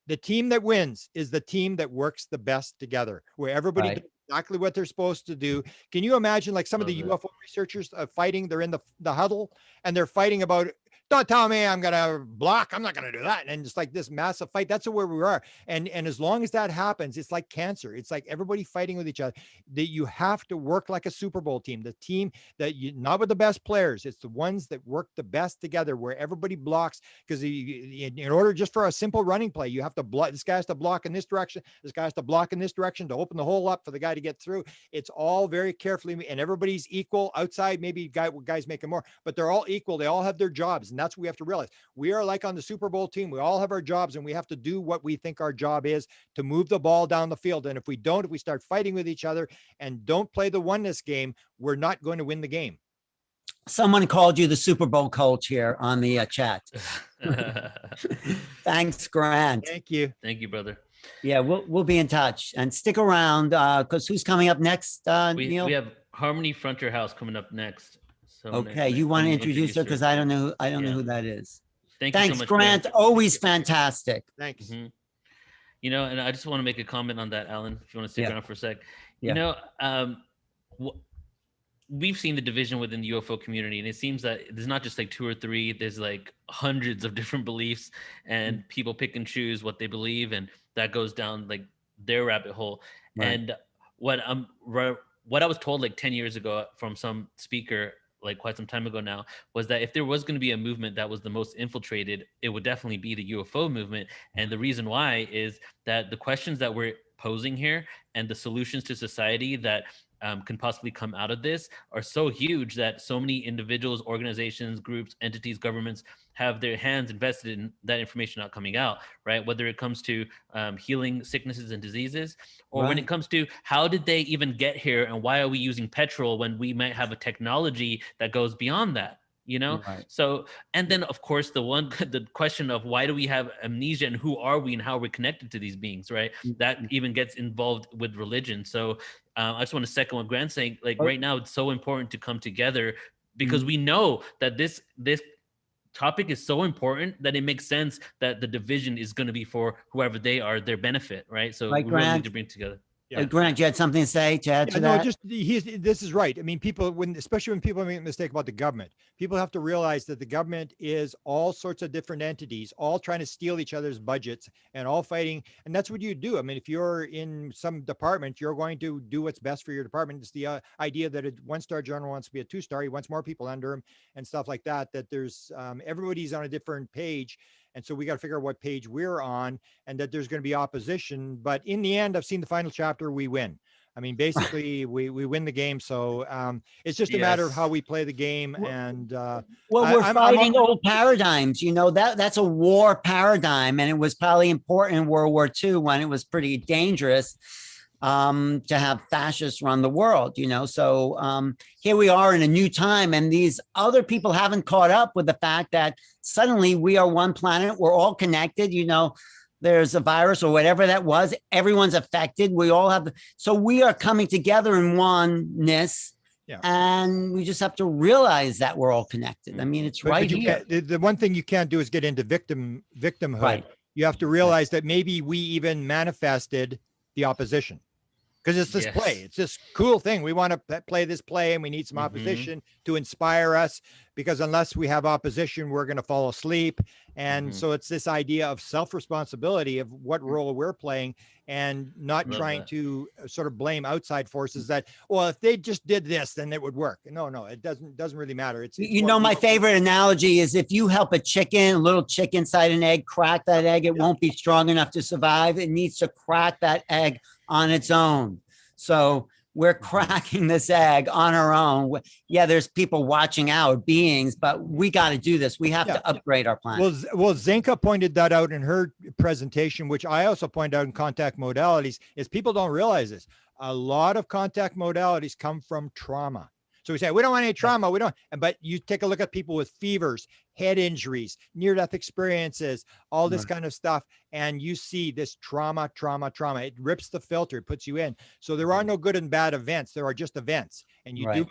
Speaker 1: the team that wins is the team that works the best together, where everybody does exactly what they're supposed to do. Can you imagine, like, some of the UFO researchers fighting? They're in the huddle, and they're fighting about, don't tell me I'm going to block. I'm not going to do that. And it's like this massive fight. That's where we are. And as long as that happens, it's like cancer. It's like everybody fighting with each other. That you have to work like a Super Bowl team, the team that not with the best players. It's the ones that work the best together, where everybody blocks. Because in order, just for a simple running play, you have to block. This guy has to block in this direction. This guy has to block in this direction to open the hole up for the guy to get through. It's all very carefully, and everybody's equal. Outside, maybe guys making more, but they're all equal. They all have their jobs. And that's what we have to realize. We are like on the Super Bowl team. We all have our jobs, and we have to do what we think our job is to move the ball down the field. And if we start fighting with each other and don't play the oneness game, we're not going to win the game.
Speaker 2: Someone called you the Super Bowl coach here on the chat. Thanks, Grant.
Speaker 1: Thank you.
Speaker 3: Thank you, brother.
Speaker 2: Yeah, we'll be in touch, and stick around, because who's coming up next, Neil?
Speaker 3: We have Harmony Frontier House coming up next. So
Speaker 2: okay, you want to introduce her, because I don't know who that is.
Speaker 3: Thanks you so much,
Speaker 2: Grant. Always fantastic.
Speaker 1: Thanks.
Speaker 3: And I just want to make a comment on that, Alan, if you want to stick around for a sec. We've seen the division within the UFO community, and it seems that there's not just like 2 or 3, there's like hundreds of different beliefs, and people pick and choose what they believe, and that goes down like their rabbit hole. Right. And what I was told like 10 years ago from some speaker, like quite some time ago now, was that if there was going to be a movement that was the most infiltrated, it would definitely be the UFO movement. And the reason why is that the questions that we're posing here and the solutions to society that can possibly come out of this are so huge that so many individuals, organizations, groups, entities, governments have their hands invested in that information not coming out, right? Whether it comes to healing sicknesses and diseases, or when it comes to how did they even get here, and why are we using petrol when we might have a technology that goes beyond that? So, and then of course the question of why do we have amnesia, and who are we, and how we're connected to these beings, right? That even gets involved with religion. So I just want to second what Grant's saying. Like right now, it's so important to come together, because we know that this topic is so important that it makes sense that the division is going to be for whoever they are, their benefit, right? So we really need to bring together.
Speaker 2: Yeah. Grant, you had something to say to add to that?
Speaker 1: No, this is right. I mean, especially when people make a mistake about the government, people have to realize that the government is all sorts of different entities, all trying to steal each other's budgets and all fighting. And that's what you do. I mean, if you're in some department, you're going to do what's best for your department. It's the idea that a 1-star general wants to be a 2-star. He wants more people under him and stuff like that, that there's everybody's on a different page. And so we got to figure out what page we're on, and that there's going to be opposition. But in the end, I've seen the final chapter, we win. I mean, basically, we win the game. So it's just a matter of how we play the game. And
Speaker 2: we're fighting old paradigms. That's a war paradigm, and it was probably important in World War II when it was pretty dangerous. to have fascists run the world, So here we are in a new time, and these other people haven't caught up with the fact that suddenly we are one planet. We're all connected, There's a virus or whatever that was. Everyone's affected. We all have. So we are coming together in oneness. Yeah. And we just have to realize that we're all connected. I mean, it's right here.
Speaker 1: The one thing you can't do is get into victimhood.
Speaker 2: Right.
Speaker 1: You have to realize that maybe we even manifested the opposition. Because it's this play. It's this cool thing. We want to play this play, and we need some opposition to inspire us, because unless we have opposition, we're going to fall asleep. And so it's this idea of self-responsibility of what role we're playing, and not trying to sort of blame outside forces that, well, if they just did this, then it would work. No, it doesn't really matter. It's
Speaker 2: my favorite analogy is if you help a little chick inside an egg, crack that egg, it won't be strong enough to survive. It needs to crack that egg on its own. So we're cracking this egg on our own. Yeah, there's people watching our beings, but we got to do this. We have to upgrade our planet.
Speaker 1: Well, Zinka pointed that out in her presentation, which I also point out in contact modalities, is people don't realize this. A lot of contact modalities come from trauma. So we say, we don't want any trauma. We don't. But you take a look at people with fevers, head injuries, near-death experiences, all this kind of stuff. And you see this trauma. It rips the filter, it puts you in. So there are no good and bad events. There are just events. And your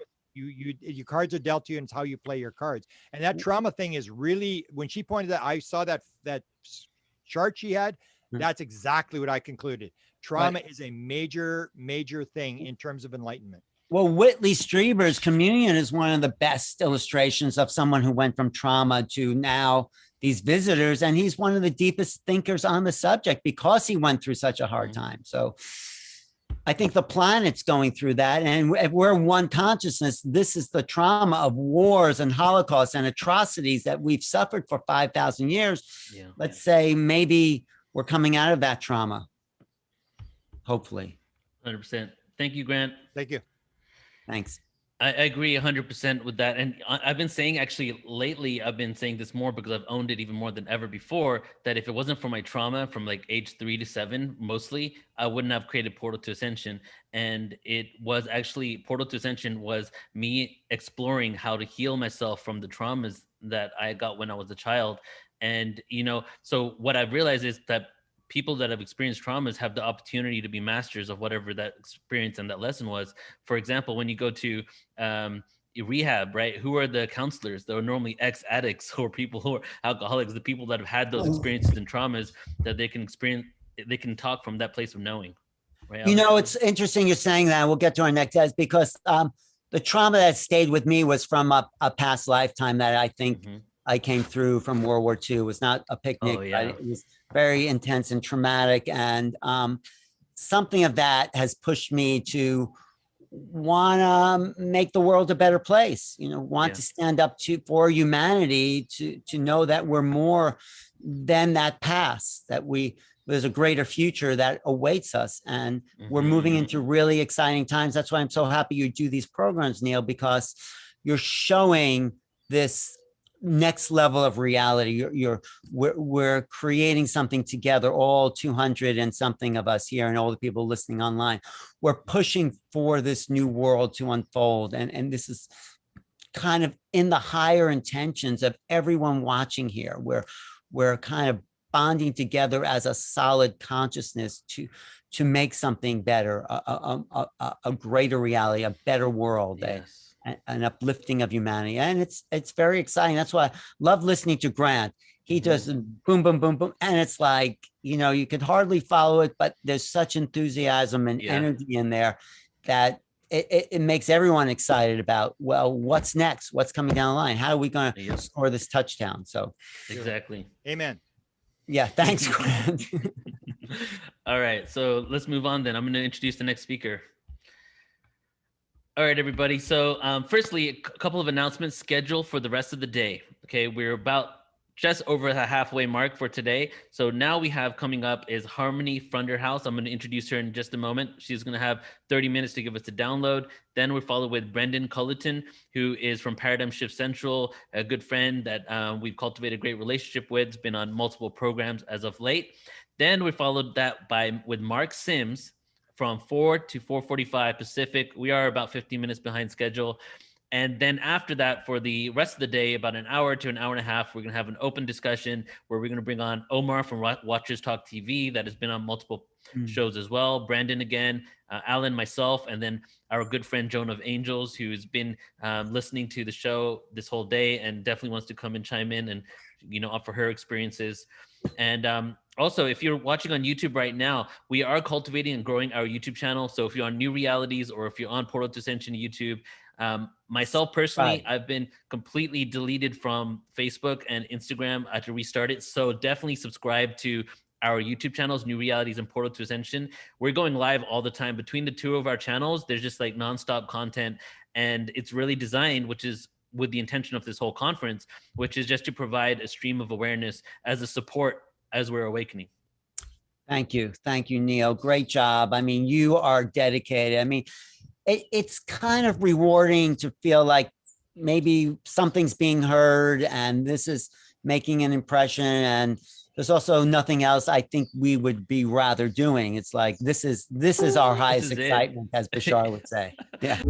Speaker 1: cards are dealt to you, and it's how you play your cards. And that trauma thing is really, when she pointed that, I saw that chart she had, that's exactly what I concluded. Trauma is a major thing in terms of enlightenment.
Speaker 2: Well, Whitley Strieber's Communion is one of the best illustrations of someone who went from trauma to now these visitors. And he's one of the deepest thinkers on the subject because he went through such a hard time. So I think the planet's going through that. And if we're one consciousness, this is the trauma of wars and Holocaust and atrocities that we've suffered for 5,000 years. Yeah. Let's say maybe we're coming out of that trauma. Hopefully.
Speaker 3: 100%. Thank you, Grant.
Speaker 1: Thank you.
Speaker 2: Thanks.
Speaker 3: I agree 100% with that. And I've been saying, actually, lately, I've been saying this more because I've owned it even more than ever before, that if it wasn't for my trauma from like age 3 to 7, mostly, I wouldn't have created Portal to Ascension. And it was actually, Portal to Ascension was me exploring how to heal myself from the traumas that I got when I was a child. And, so what I've realized is that people that have experienced traumas have the opportunity to be masters of whatever that experience and that lesson was. For example, when you go to rehab, right? Who are the counselors? They're normally ex-addicts or people who are alcoholics, the people that have had those experiences and traumas that they can experience, they can talk from that place of knowing. Right?
Speaker 2: It's interesting you're saying that. We'll get to our next test because the trauma that stayed with me was from a past lifetime that I think I came through from World War II. It was not a picnic.
Speaker 3: Oh, yeah.
Speaker 2: Right? It was very intense and traumatic. And something of that has pushed me to want to make the world a better place, to stand up for humanity, to know that we're more than that past, that there's a greater future that awaits us. And we're moving into really exciting times. That's why I'm so happy you do these programs, Neil, because you're showing this next level of reality. We're creating something together, all 200 and something of us here and all the people listening online. We're pushing for this new world to unfold. And this is kind of in the higher intentions of everyone watching here. We're kind of bonding together as a solid consciousness to make something better, a greater reality, a better world.
Speaker 3: Yes.
Speaker 2: An uplifting of humanity. And it's very exciting. That's why I love listening to Grant. He does boom, boom, boom, boom. And it's like, you could hardly follow it, but there's such enthusiasm and energy in there that it makes everyone excited about, well, what's next? What's coming down the line? How are we going to score this touchdown? So
Speaker 3: exactly.
Speaker 1: Amen.
Speaker 2: Yeah. Thanks, Grant.
Speaker 3: All right. So let's move on then. I'm going to introduce the next speaker. All right, everybody. So firstly, a couple of announcements scheduled for the rest of the day. Okay, we're about just over the halfway mark for today. So now we have coming up is Harmony Frunderhouse. I'm going to introduce her in just a moment. She's going to have 30 minutes to give us the download. Then we're followed with Brendan Culleton, who is from Paradigm Shift Central, a good friend that we've cultivated a great relationship with. Has been on multiple programs as of late. Then we followed that with Mark Sims from 4 to 4:45 Pacific. We are about 15 minutes behind schedule. And then after that, for the rest of the day, about an hour to an hour and a half, we're going to have an open discussion where we're going to bring on Omar from Watchers Talk TV, that has been on multiple shows as well, Brandon again, Alan, myself, and then our good friend Joan of Angels, who's been listening to the show this whole day and definitely wants to come and chime in and, you know, offer her experiences. And also, if you're watching on YouTube right now, we are cultivating and growing our YouTube channel. So if you're on New Realities or if you're on Portal to Ascension YouTube, myself personally, I've been completely deleted from Facebook and Instagram. I had to restart it. So definitely subscribe to our YouTube channels, New Realities and Portal to Ascension. We're going live all the time. Between the two of our channels, there's just like nonstop content. And it's really designed, which is with the intention of this whole conference, which is just to provide a stream of awareness as a support as we're awakening.
Speaker 2: Thank you. Thank you, Neil. Great job. I mean, you are dedicated. I mean, it's kind of rewarding to feel like maybe something's being heard and this is making an impression. And there's also nothing else I think we would be rather doing. It's like, this is our highest excitement, as Bashar would say. Yeah.